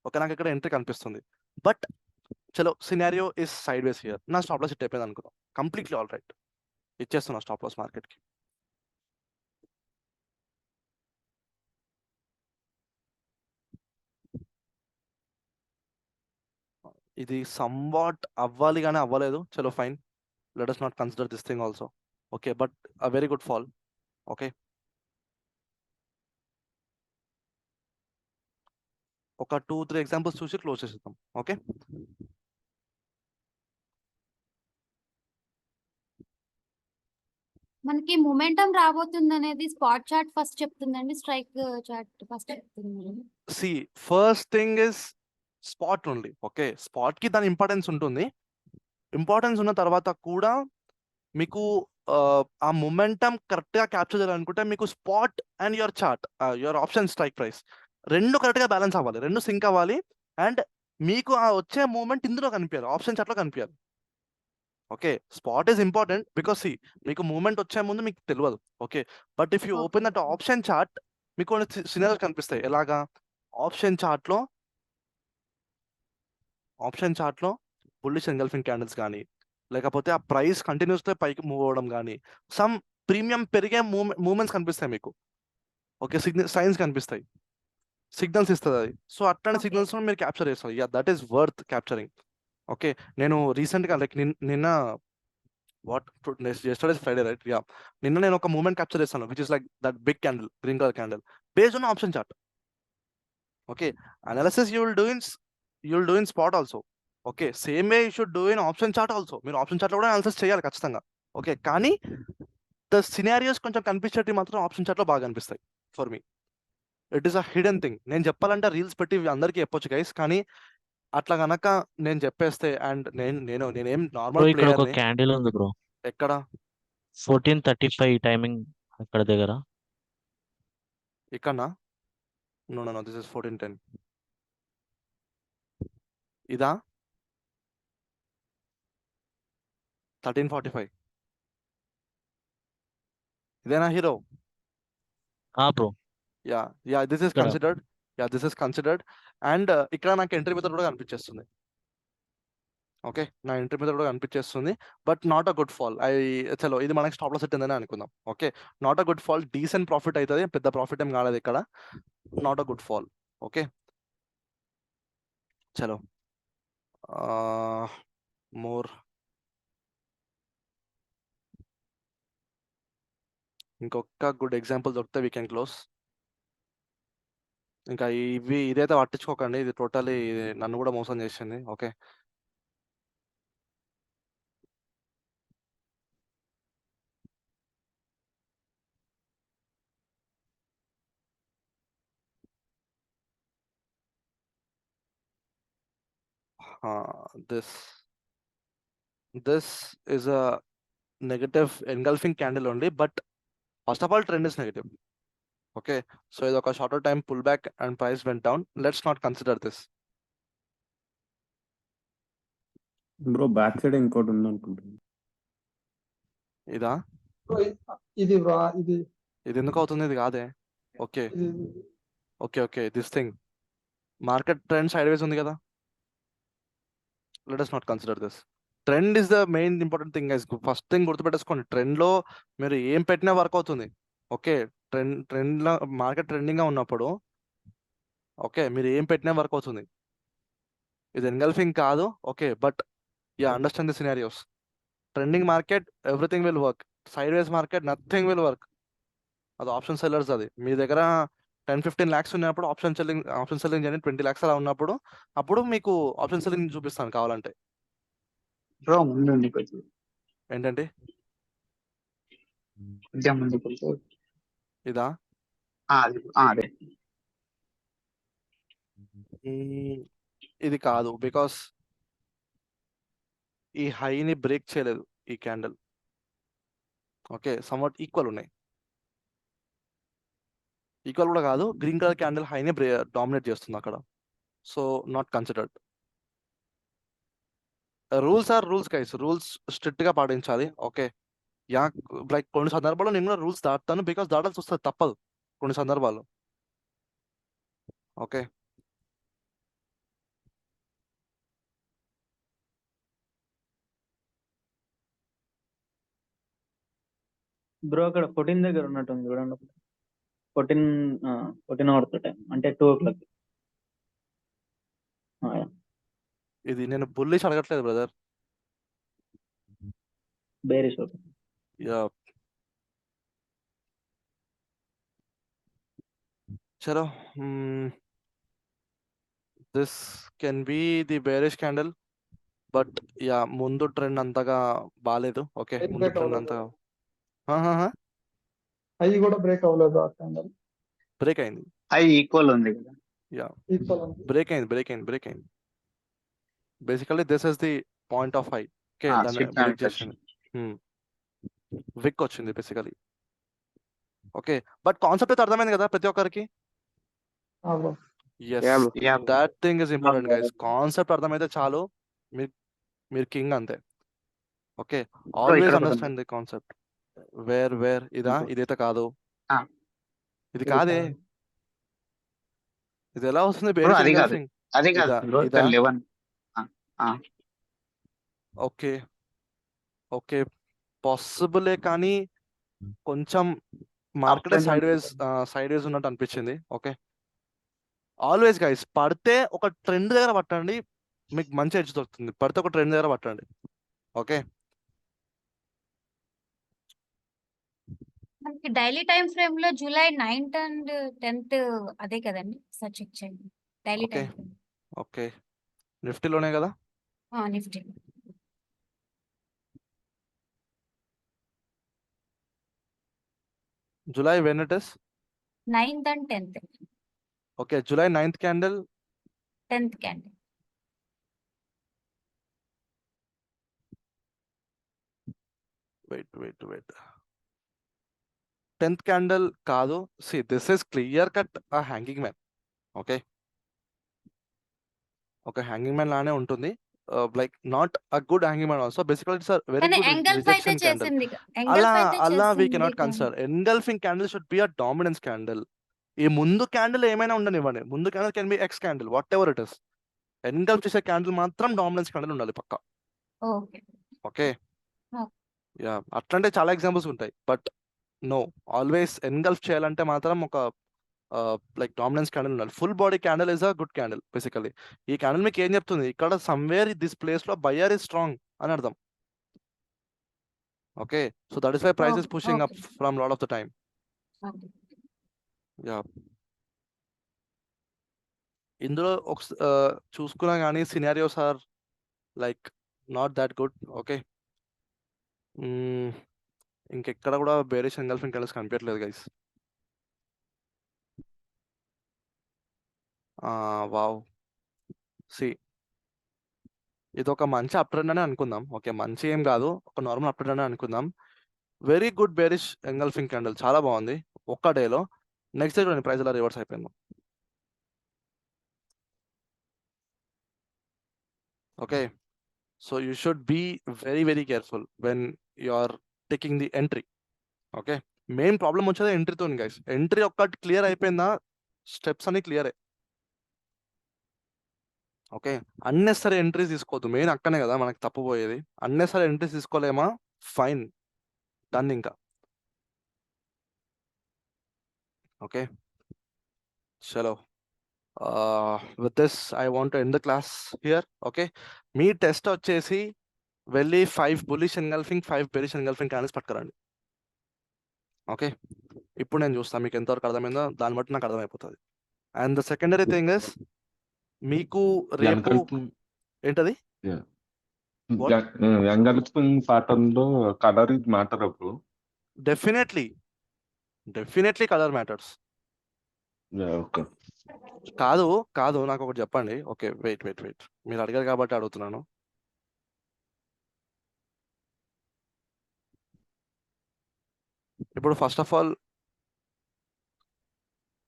[SPEAKER 1] Okay, నాకు ఇక్కడ ఎంట్రీ కనిపిస్తుంది. బట్ చలో scenario is sideways here. నా స్టాప్ లాస్ హిట్ అయిపోయింది అనుకుందాం, కంప్లీట్లీ ఆల్ రైట్, ఇచ్చేస్తున్నా స్టాప్ లాస్ మార్కెట్కి. ఇది సంవాట్ అవ్వాలి కానీ అవ్వలేదు. చలో fine, let us not consider this thing also. Okay, but a very good fall. Okay, ఒక 2-3 ఎగ్జాంపుల్స్ చూసి క్లోజ్ చేసేద్దాం. ఓకే,
[SPEAKER 5] మనకి మొమెంటం రాబోతుంది అనేది స్పాట్ చార్ట్ ఫస్ట్ చెప్తుందండి, స్ట్రైక్ చార్ట్ ఫస్ట్ చెప్తుంది.
[SPEAKER 1] See first thing is spot only. Okay, spot కి దాని ఇంపార్టెన్స్ ఉంటుంది. ఇంపార్టెన్స్ ఉన్న తర్వాత కూడా మీకు ఆ మొమెంటం కరెక్ట్ గా క్యాప్చర్ చేయాలనుకుంటే మీకు spot and your chart, your option strike price రెండు కరెక్ట్ గా బ్యాలెన్స్ అవ్వాలి, రెండు సింక్ అవ్వాలి. అండ్ మీకు ఆ వచ్చే మూమెంట్ ఇందులో కనిపించాలి, ఆప్షన్ చార్ట్ లో కనిపించాలి. Okay, spot is important because see మీకు మూమెంట్ వచ్చే ముందు మీకు తెలియదు. Okay, but if you open that option chart మీకు కొన్ని సినారియోస్ కనిపిస్తాయి. ఎలాగా? ఆప్షన్ చార్ట్ లో బుల్లిష్ ఎంగల్ఫింగ్ క్యాండిల్స్ కానీ, లేకపోతే ఆ ప్రైస్ కంటిన్యూస్ గా పైకి మూవ్ అవ్వడం కానీ, సమ్ ప్రీమియం పెరిగే మూమెంట్స్ కనిపిస్తాయి మీకు. ఓకే, సైన్స్ కనిపిస్తాయి, సిగ్నల్స్ ఇస్తుంది అది. సో అట్లాంటి సిగ్నల్స్ మీరు క్యాప్చర్ చేస్తారు. Yeah, that is worth capturing. Okay, నేను రీసెంట్గా లైక్ నిన్న yesterday is Friday, right? Yeah, నిన్న నేను ఒక మూమెంట్ క్యాప్చర్ చేస్తాను which is like that big candle, green colour candle, based on option chart. Okay, analysis you will do in spot also. Okay, same way you should do in option chart also. మీరు option chart లో కూడా analysis చేయాలి ఖచ్చితంగా. Okay, కానీ the scenarios కొంచెం కనిపించేటి మాత్రం option chart లో బాగా కనిపిస్తాయి for me. It is a hidden thing. నేను చెప్పాలంటే రీల్స్ పెట్టి అందరికీ చెప్పొచ్చు గైస్, కానీ అట్లా గనక నేను చెప్పేస్తే అండ్ నేనేం నార్మల్
[SPEAKER 4] ఇక్కడ ఒక
[SPEAKER 1] ప్లేయర్.
[SPEAKER 4] క్యాండిల్ ఉంది బ్రో,
[SPEAKER 1] ఎక్కడ?
[SPEAKER 4] 14:35 టైమింగ్ అక్కడ దగ్గర.
[SPEAKER 1] ఇక్కడనా? No, this is 14:10. ఇదా? 13:45. ఇదేనా hero?
[SPEAKER 4] Bro,
[SPEAKER 1] yeah this is
[SPEAKER 4] ఇక్కడ.
[SPEAKER 1] Considered. This is considered. And ఇక్కడ నాకు ఎంట్రీ మెథడ్ కూడా కనిపించేస్తుంది. ఓకే, నా ఎంట్రీ మెథడ్ కూడా కనిపించేస్తుంది. But not a good fall. చలో ఇది మనకి స్టాప్ లాస్ సెట్ అయిందని అనుకుందాం. Okay, not a good fall, decent profit అవుతుంది, పెద్ద ప్రాఫిట్ ఏం కాలేదు ఇక్కడ. Not a good fall. Okay, చలో మోర్. ఇంకొక గుడ్ ఎగ్జాంపుల్ దొరికితే వీ కెన్ క్లోజ్. ఇంకా ఇదైతే పట్టించుకోకండి, ఇది టోటలీ నన్ను కూడా మోసం చేసింది. Okay, this is a negative engulfing candle only, but first of all trend is negative. Okay, so ఇది ఒక shorter time pullback and price went down. Let's not consider this.
[SPEAKER 7] Bro back side ఇంకోటి ఉంది అనుకుంటున్నాను.
[SPEAKER 1] ఇదా?
[SPEAKER 2] Bro, ఇది bro, ఇది
[SPEAKER 1] ఇది ఎందుకు అవుతుంది? ఇది కాదే. ఓకే
[SPEAKER 2] ఇది
[SPEAKER 1] okay okay this thing market trend sideways ఉంది కదా. Let us not consider this. Trend is the main important thing guys. First thing గుర్తుపెట్టేసుకోండి, ట్రెండ్లో మీరు ఏం పెట్టినా వర్క్ అవుతుంది. ఓకే, ట్రెండ్లో మార్కెట్ ట్రెండింగ్గా ఉన్నప్పుడు ఓకే మీరు ఏం పెట్టినా వర్క్ అవుతుంది. ఇది ఎన్గల్ఫింగ్ కాదు. Okay, but yeah understand the scenarios. Trending market everything will work. Side ways market nothing will work. అది ఆప్షన్ సెల్లర్స్. అది మీ దగ్గర 10-15 lakhs ఉన్నప్పుడు ఆప్షన్ సెల్లింగ్ చేయండి. 20 lakhs అలా ఉన్నప్పుడు అప్పుడు మీకు ఆప్షన్ సెల్లింగ్ చూపిస్తాను కావాలంటే.
[SPEAKER 3] బ్రో ముందు ఉంది కొంచెం
[SPEAKER 1] ఏంటంటే
[SPEAKER 3] కొంచెం ముందుకు వెళ్తే
[SPEAKER 1] ఇదా?
[SPEAKER 3] అదే
[SPEAKER 1] ఇది కాదు, బికాస్ ఈ హైని బ్రేక్ చేయలేదు ఈ క్యాండిల్. ఓకే, సమ్వాట్ ఈక్వల్ ఉన్నాయి. ఈక్వల్ కూడా కాదు, గ్రీన్ కలర్ క్యాండిల్ హైని డామినేట్ చేస్తుంది అక్కడ. So not considered. Rules are rules guys. Rules strict గా పాటించాలి. ఓకే, యా లైక్ కొన్ని సందర్భాల్లో నేను కూడా రూల్స్ దాటుతాను, బికాస్ దాటాల్సి వస్తుంది, తప్పదు కొన్ని సందర్భాల్లో. ఓకే,
[SPEAKER 6] బ్రో అక్కడ 14 దగ్గర ఉన్నట్టుంది చూడండి. 14 అవర్స్ టైం అంటే 2 o'clock.
[SPEAKER 1] ఇది నేను బుల్లిష్ అడగట్లేదు బ్రదర్.
[SPEAKER 6] బేరిష్.
[SPEAKER 1] యా చలో, this can be the bearish candle, but yeah ముందు ట్రెండ్ అంతగా బాగాలేదు. ఓకే,
[SPEAKER 2] Break
[SPEAKER 1] ముందు ట్రెండ్
[SPEAKER 2] అవ్వలేదు.
[SPEAKER 1] అంతగా
[SPEAKER 2] అవి కూడా బ్రేక్ అవ్వలేదు ఆ క్యాండల్.
[SPEAKER 1] బ్రేక్ అయింది.
[SPEAKER 3] అవి ఈక్వల్ ఉంది కదా.
[SPEAKER 1] యా
[SPEAKER 2] ఈక్వల్ ఉంది.
[SPEAKER 1] బ్రేక్ అయింది. Basically this is the point of high. Okay, దాన్ని
[SPEAKER 3] స్విచ్
[SPEAKER 1] బ్రేక్ చేసింది. విక్ వచ్చింది బేసికలీ. ఓకే, బట్ కాన్సెప్ట్ అయితే అర్థమైంది కదా ప్రతి ఒక్కరికి.
[SPEAKER 2] ఆ bro.
[SPEAKER 1] Yes,
[SPEAKER 3] Yeah, bro. Yeah, bro.
[SPEAKER 1] That thing is important guys.
[SPEAKER 6] Yeah.
[SPEAKER 1] Concept అర్థమైతే చాలు, మీరు కింగ్ అంతే. ఓకే,
[SPEAKER 3] ఇక్కడ
[SPEAKER 1] ఆల్వేస్
[SPEAKER 3] ఒక
[SPEAKER 1] అండర్స్టాండ్ ది కాన్సెప్ట్. వేర్ ఇదా?
[SPEAKER 3] ఇంకో-
[SPEAKER 1] ఇదైతే కాదు.
[SPEAKER 3] Ah.
[SPEAKER 1] ఇది కాదే. ఇది ఎలా వస్తుంది?
[SPEAKER 3] Bro,
[SPEAKER 1] బేరిష్
[SPEAKER 3] అది కాదు.
[SPEAKER 1] ఎన్గల్ఫింగ్.
[SPEAKER 3] అది కాదు
[SPEAKER 1] ఇదా?
[SPEAKER 3] బ్రో,
[SPEAKER 1] ఇదా?
[SPEAKER 3] 11.
[SPEAKER 1] ఓకే ఓకే పాసిబులే, కానీ కొంచెం మార్కెట్
[SPEAKER 3] Uptrend
[SPEAKER 1] సైడ్ వేస్ ఉన్నట్టు అనిపించింది. ఓకే, ఆల్వేస్ గైస్ పడితే ఒక ట్రెండ్ దగ్గర పట్టండి, మీకు మంచి ఎడ్జ్ దొరుకుతుంది. పడితే ఒక ట్రెండ్ దగ్గర పట్టండి. ఓకే,
[SPEAKER 5] మనకి డైలీ టైం ఫ్రేమ్ లో జూలై 9th and 10th అదే కదండి, సార్ చెక్ చేయండి. Daily
[SPEAKER 1] Okay.
[SPEAKER 5] Time frame
[SPEAKER 1] okay నిఫ్టీలోనే కదా.
[SPEAKER 5] Nifty
[SPEAKER 1] July when it is?
[SPEAKER 5] 9th and 10th.
[SPEAKER 1] Okay, July 9th candle.
[SPEAKER 5] 10th candle.
[SPEAKER 1] Wait 10th candle కాదు. See this is clear cut a hanging man. Okay, ఒక hanging man లానే ఉంటుంది. Like not a good hanging man also. Basically it's a very
[SPEAKER 5] కానీ
[SPEAKER 1] good
[SPEAKER 5] engulf అయితే
[SPEAKER 1] rejection candle.
[SPEAKER 5] చేసింది.
[SPEAKER 1] అలా
[SPEAKER 5] engulf అయితే
[SPEAKER 1] అలా వీ
[SPEAKER 5] చేసింది
[SPEAKER 1] కెనాట్
[SPEAKER 5] కానీ.
[SPEAKER 1] Consider. Engulfing candle should be a dominance candle. ఈ ముందు క్యాండిల్ ఏమైనా ఉండనివ్వండి, ముందు candle can be X candle, what ever it is. Engulf చేసే క్యాండిల్ మాత్రం డామినెన్స్ క్యాండిల్ ఉండాలి పక్క.
[SPEAKER 5] ఓకే.
[SPEAKER 1] Okay,
[SPEAKER 5] Okay.
[SPEAKER 1] యా అట్లాంటి చాలా ఎగ్జాంపుల్స్ ఉంటాయి. బట్ నో, ఆల్వేస్ ఎన్గల్ఫ్ చేయాలంటే మాత్రం ఒక లైక్ డామినెన్స్ క్యాండిల్ ఉండాలి. Full body candle is a good candle. Basically ఈ క్యాండిల్ మీకు ఏం చెప్తుంది? ఇక్కడ సమ్వేర్ దిస్ ప్లేస్ లో బయర్ ఇస్ స్ట్రాంగ్ అని అర్థం. Okay, so that is why price is pushing up
[SPEAKER 5] Okay.
[SPEAKER 1] From lot of the time.
[SPEAKER 5] Okay.
[SPEAKER 1] Yeah ఇందులో ఒక చూసుకున్నా కానీ scenarios are like not that good. Okay, ఇంకెక్కడ కూడా బేరిష్ ఎన్గల్ఫింగ్ క్యాండిల్స్ కనిపించట్లేదు గైస్. వావ్, సి ఇది ఒక మంచి అప్ ట్రెండ్ అని అనుకుందాం. ఓకే, మంచి ఏం కాదు, ఒక నార్మల్ అప్ ట్రెండ్ అని అనుకుందాం. Very good bearish engulfing candle, చాలా బాగుంది ఒక్క డేలో. నెక్స్ట్ డే చూడండి ప్రైస్ అలా రివర్స్ అయిపోయింది. Okay, so you should be very very careful when you are taking the entry. Okay, main problem వచ్చేది ఎంట్రీతో గైస్. ఎంట్రీ ఒక్కటి క్లియర్ అయిపోయిందా స్టెప్స్ అన్ని క్లియరే. ఓకే, అన్నెసరీ ఎంట్రీస్ తీసుకోవద్దు. మెయిన్ అక్కనే కదా మనకి తప్పుపోయేది. అన్నెసరీ ఎంట్రీస్ తీసుకోలేమా, ఫైన్, డన్ ఇంకా. ఓకే, చలో, with this I want to end the class here. Okay, మీ టెస్ట్ వచ్చేసి వెళ్ళి 5 bullish engulfing 5 bearish engulfing candles పట్టుకురండి. ఓకే, ఇప్పుడు నేను చూస్తాను మీకు ఎంతవరకు అర్థమైందో, దాన్ని బట్టి నాకు అర్థమైపోతుంది. And the secondary thing is, మీకు రేపు ఏంటది What?
[SPEAKER 7] ఎంగల్ఫింగ్ ప్యాటర్న్ లో కలర్ ఇది మ్యాటర్ అప్పుడు.
[SPEAKER 1] Definitely colour matters.
[SPEAKER 7] ఓకే,
[SPEAKER 1] కాదు నాకు ఒకటి చెప్పండి. ఓకే, వెయిట్ మీరు అడిగారు కాబట్టి అడుగుతున్నాను. ఇప్పుడు ఫస్ట్ ఆఫ్ ఆల్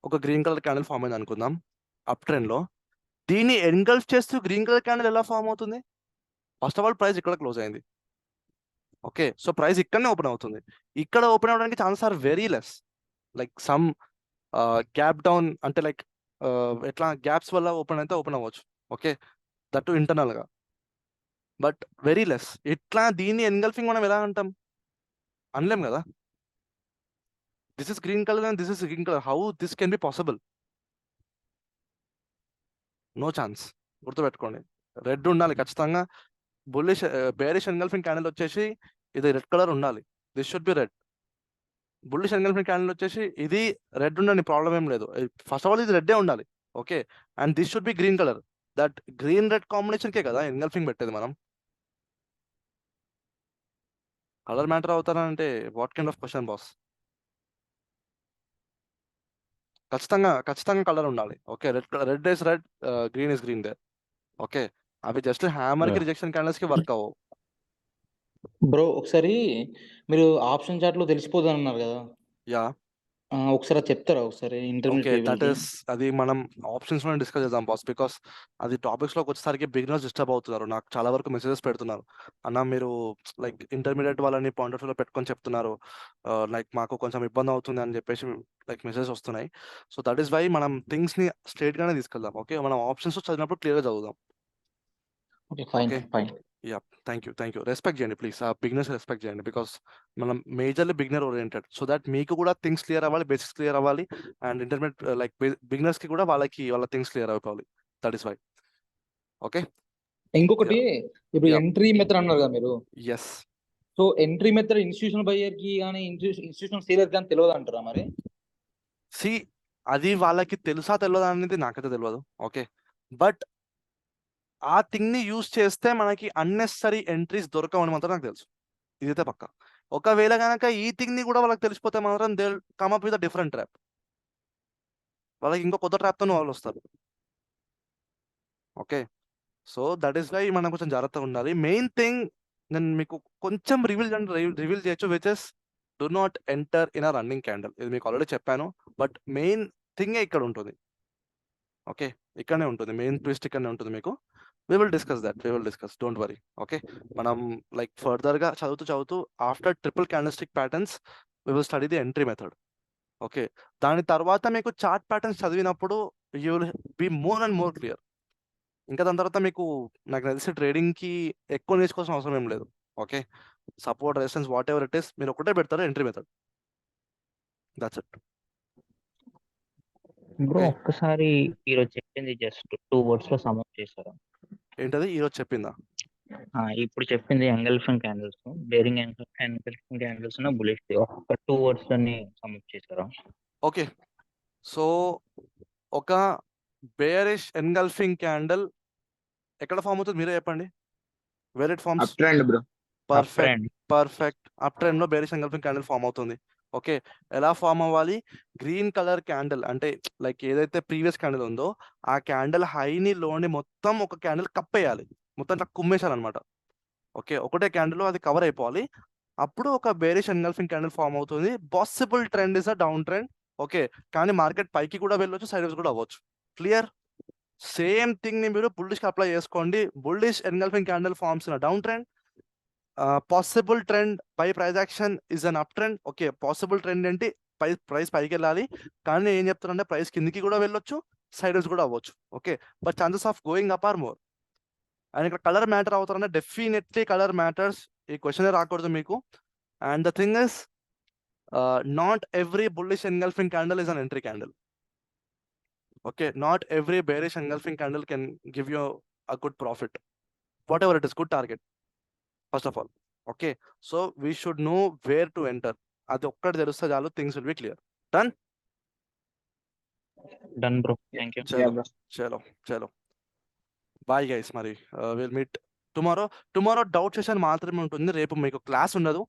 [SPEAKER 1] ఒక గ్రీన్ కలర్ క్యాండిల్ ఫామ్ అయింది అనుకుందాం అప్ ట్రెండ్ లో. దీన్ని ఎన్గల్ఫ్ చేస్తూ గ్రీన్ కలర్ క్యాండిల్ ఎలా ఫామ్ అవుతుంది? ఫస్ట్ ఆఫ్ ఆల్ ప్రైస్ ఇక్కడ క్లోజ్ అయింది. ఓకే, సో ప్రైస్ ఇక్కడనే ఓపెన్ అవుతుంది. ఇక్కడ ఓపెన్ అవడానికి chances are very less. Like some gap down అంటే లైక్ ఎట్లా గ్యాప్స్ వల్ల ఓపెన్ అయితే ఓపెన్ అవ్వచ్చు. ఓకే, దట్ ఇంటర్నల్ గా, బట్ వెరీ లెస్. ఇట్లా దీన్ని ఎన్గల్ఫింగ్ మనం ఎలా అంటాం? అనలేం కదా. This is green colour and this is green colour, how this can be possible? No chance. గుర్తుపెట్టుకోండి, రెడ్ ఉండాలి ఖచ్చితంగా. బుల్లిష్ బేరిష్ ఎన్గల్ఫింగ్ క్యాండిల్ వచ్చేసి ఇది రెడ్ కలర్ ఉండాలి. This should be red. Bullish engulfing candle వచ్చేసి ఇది రెడ్ ఉండండి, problem ఏం లేదు. ఫస్ట్ ఆఫ్ ఆల్ ఇది రెడ్డే ఉండాలి. Okay, and this should be green colour. That green red combination కే కదా ఎన్గల్ఫింగ్ పెట్టేది మనం. కలర్ మ్యాటర్ అవుతారంటే what kind of question boss? ఖచ్చితంగా కలర్ ఉండాలి. Okay, red is red, green is green there. Okay, అవి జస్ట్ హ్యామర్ కి
[SPEAKER 7] Yeah.
[SPEAKER 1] Rejection candles కి వర్క్ అవ్వవు.
[SPEAKER 8] బ్రో ఒకసారి మీరు ఆప్షన్ చార్ట్ లో తెలిసిపోతుంది అన్నారు కదా,
[SPEAKER 1] యా,
[SPEAKER 8] ఒకసారి అది చెప్తారా ఒకసారి
[SPEAKER 1] ఓకే,
[SPEAKER 8] ఇంటర్మీడియట్
[SPEAKER 1] దట్ ఈస్ అది మనం ఆప్షన్స్ లో డిస్కస్ చేద్దాం బాస్. బికాస్ అది టాపిక్స్ లోకి వచ్చేసరికి బిగినర్స్ డిస్టర్బ్ అవుతున్నారు. నాకు చాలా వరకు మెసేజెస్ పెడుతున్నారు, అన్న మీరు లైక్ ఇంటర్మీడియట్ వాళ్ళని పాయింట్ ఆఫ్ వ్యూ లో పెట్టుకొని చెప్తున్నారు, లైక్ మాకు కొంచెం ఇబ్బంది అవుతుంది అని చెప్పేసి లైక్ మెసేజెస్ వస్తున్నాయి. సో దట్ ఈస్ వై మనం థింగ్స్ ని స్ట్రేట్ గానే తీసుకెళ్దాం. ఓకే, మనం ఆప్షన్స్ చదివినప్పుడు క్లియర్ గా చదువుదాం.
[SPEAKER 8] Fine
[SPEAKER 1] Okay.
[SPEAKER 8] Fine.
[SPEAKER 1] Yeah, thank you. Respect చేయండి ప్లీజ్, ఆ బిగినర్స్ రెస్పెక్ట్ చేయండి. బికాస్ మనం majorly beginner oriented, so that మీకు కూడా థింగ్స్ క్లియర్ అవ్వాలి, బేసిక్స్ క్లియర్ అవ్వాలి. అండ్ ఇంటర్మీడియట్ లైక్ బిగినర్స్ కి కూడా వాళ్ళ థింగ్స్ క్లియర్ అయిపోవాలి. That is why. ఓకే,
[SPEAKER 8] ఇంకొకటి, ఇప్పుడు
[SPEAKER 1] Yeah.
[SPEAKER 8] ఎంట్రీ మెథడ్ అన్నారు కదా మీరు.
[SPEAKER 1] Yes.
[SPEAKER 8] So entry method institutional buyer కి కానీ ఇన్స్టిట్యూషనల్ సేలర్ కానీ తెలియదు అంటారా మరి?
[SPEAKER 1] సి, అది వాళ్ళకి తెలుసా తెలియదా అనేది నాకైతే తెలియదు. ఓకే, బట్ ఆ థింగ్ ని యూజ్ చేస్తే మనకి అన్నెసరీ ఎంట్రీస్ దొరకవని మాత్రం నాకు తెలుసు. ఇదైతే పక్క. ఒకవేళ కనుక ఈ థింగ్ ని కూడా వాళ్ళకి తెలిసిపోతే మాత్రం they come up with a different trap. వాళ్ళకి ఇంకో కొత్త ట్రాప్ తో వాళ్ళు వస్తారు. Okay, so that is why మనం కొంచెం జాగ్రత్తగా ఉండాలి. మెయిన్ థింగ్ నేను మీకు కొంచెం రివీల్ చేయొచ్చు, which is do not enter in a running candle. ఇది మీకు ఆల్రెడీ చెప్పాను, బట్ మెయిన్ థింగ్ ఇక్కడ ఉంటుంది. ఓకే, ఇక్కడనే ఉంటుంది, మెయిన్ ట్విస్ట్ ఇక్కడనే ఉంటుంది మీకు. we will discuss, don't worry. Okay, మనం లైక్ ఫర్దర్ గా చదువుతూ after triple candlestick patterns we will study the entry method. Okay, దాని తర్వాత మీకు చార్ట్ ప్యాటర్న్స్ చదివినప్పుడు you will be more and more clear. ఇంకా దాని తర్వాత మీకు నాకు తెలిసి ట్రేడింగ్ కి ఎక్కువ నేర్చుకోవాల్సిన అవసరం ఏం లేదు. Okay, support resistance what ever it is మీరు ఒకటే పెడతారు, entry method. That's it.
[SPEAKER 4] Bro
[SPEAKER 1] Okay.
[SPEAKER 4] ఒక్కసారి ఈరోజు చెప్పింది జస్ట్ 2 words లో సమ్అప్ చేశారా?
[SPEAKER 1] ఏంటది ఈరోజు చెప్పిందా?
[SPEAKER 4] ఇప్పుడు చెప్పింది engulfing candles, bearing engulfing candles bullish, ఒక 2 words లోని సమ్అప్ చేశారా?
[SPEAKER 1] ఓకే, సో ఒక బేరిష్ ఎన్గల్ఫింగ్ క్యాండిల్ ఎక్కడ ఫామ్ అవుతుంది మీరే చెప్పండి. Where it forms?
[SPEAKER 3] Up trend bro.
[SPEAKER 1] Perfect. Up trend లో బేరిష్ ఎన్గల్ఫింగ్ క్యాండిల్ ఫామ్ అవుతుంది. ఓకే, ఎలా ఫామ్ అవ్వాలి? గ్రీన్ కలర్ క్యాండిల్ అంటే లైక్ ఏదైతే ప్రీవియస్ క్యాండిల్ ఉందో ఆ క్యాండిల్ హైని లోని మొత్తం ఒక క్యాండిల్ కప్పేయాలి, మొత్తం ఇట్లా కుమ్మేశాలన్నమాట. ఓకే, ఒకటే క్యాండిల్ అది కవర్ అయిపోవాలి. అప్పుడు ఒక బేరిష్ ఎన్గల్ఫింగ్ క్యాండిల్ ఫామ్ అవుతుంది. Possible trend is a down trend. Okay, కానీ మార్కెట్ పైకి కూడా వెళ్ళొచ్చు, సైడ్ వేస్ కూడా అవ్వచ్చు. క్లియర్? సేమ్ థింగ్ ని మీరు బుల్లిష్ కి అప్లై చేసుకోండి. Bullish engulfing candle forms in down trend. Possible trend by price action is an up trend. Okay, possible trend ఏంటి, ప్రైస్ పైకి వెళ్ళాలి, కానీ నేను ఏం చెప్తానంటే ప్రైస్ కిందికి కూడా వెళ్ళొచ్చు, సైడ్ కూడా అవ్వచ్చు. Okay, but chances of going up are more. And ఇక్కడ కలర్ మ్యాటర్ అవుతారంటే డెఫినెట్లీ కలర్ మ్యాటర్స్. ఈ క్వశ్చన్ రాకూడదు మీకు. And the thing is, not every bullish engulfing candle is an entry candle. Okay, not every bearish engulfing candle can give you a good profit. Whatever it is, good target, first of all. Okay, so we should know where to enter. అది ఒక్కటి తెలుస్తే చాలు, things will be clear. Done?
[SPEAKER 4] Done, bro. Thank you.
[SPEAKER 1] Chalo. Bye guys, మరి we'll meet tomorrow doubt session మాత్రమే ఉంటుంది, రేపు మీకు class ఉండదు.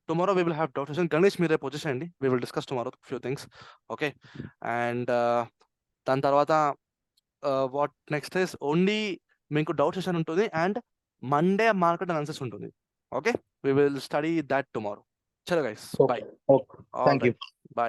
[SPEAKER 1] Tomorrow we will have doubt session. Ganesh మీరు రేపు వచ్చేసేయండి, we will discuss tomorrow few things. Okay, and దాని తర్వాత వాట్ నెక్స్ట్ ఇస్ ఓన్లీ మీకు డౌట్ సెషన్ ఉంటుంది అండ్ మండే మార్కెట్ అనాలిసిస్ ఉంటుంది. Okay, we will study that tomorrow. చలో guys, bye.
[SPEAKER 8] Thank you.
[SPEAKER 1] By.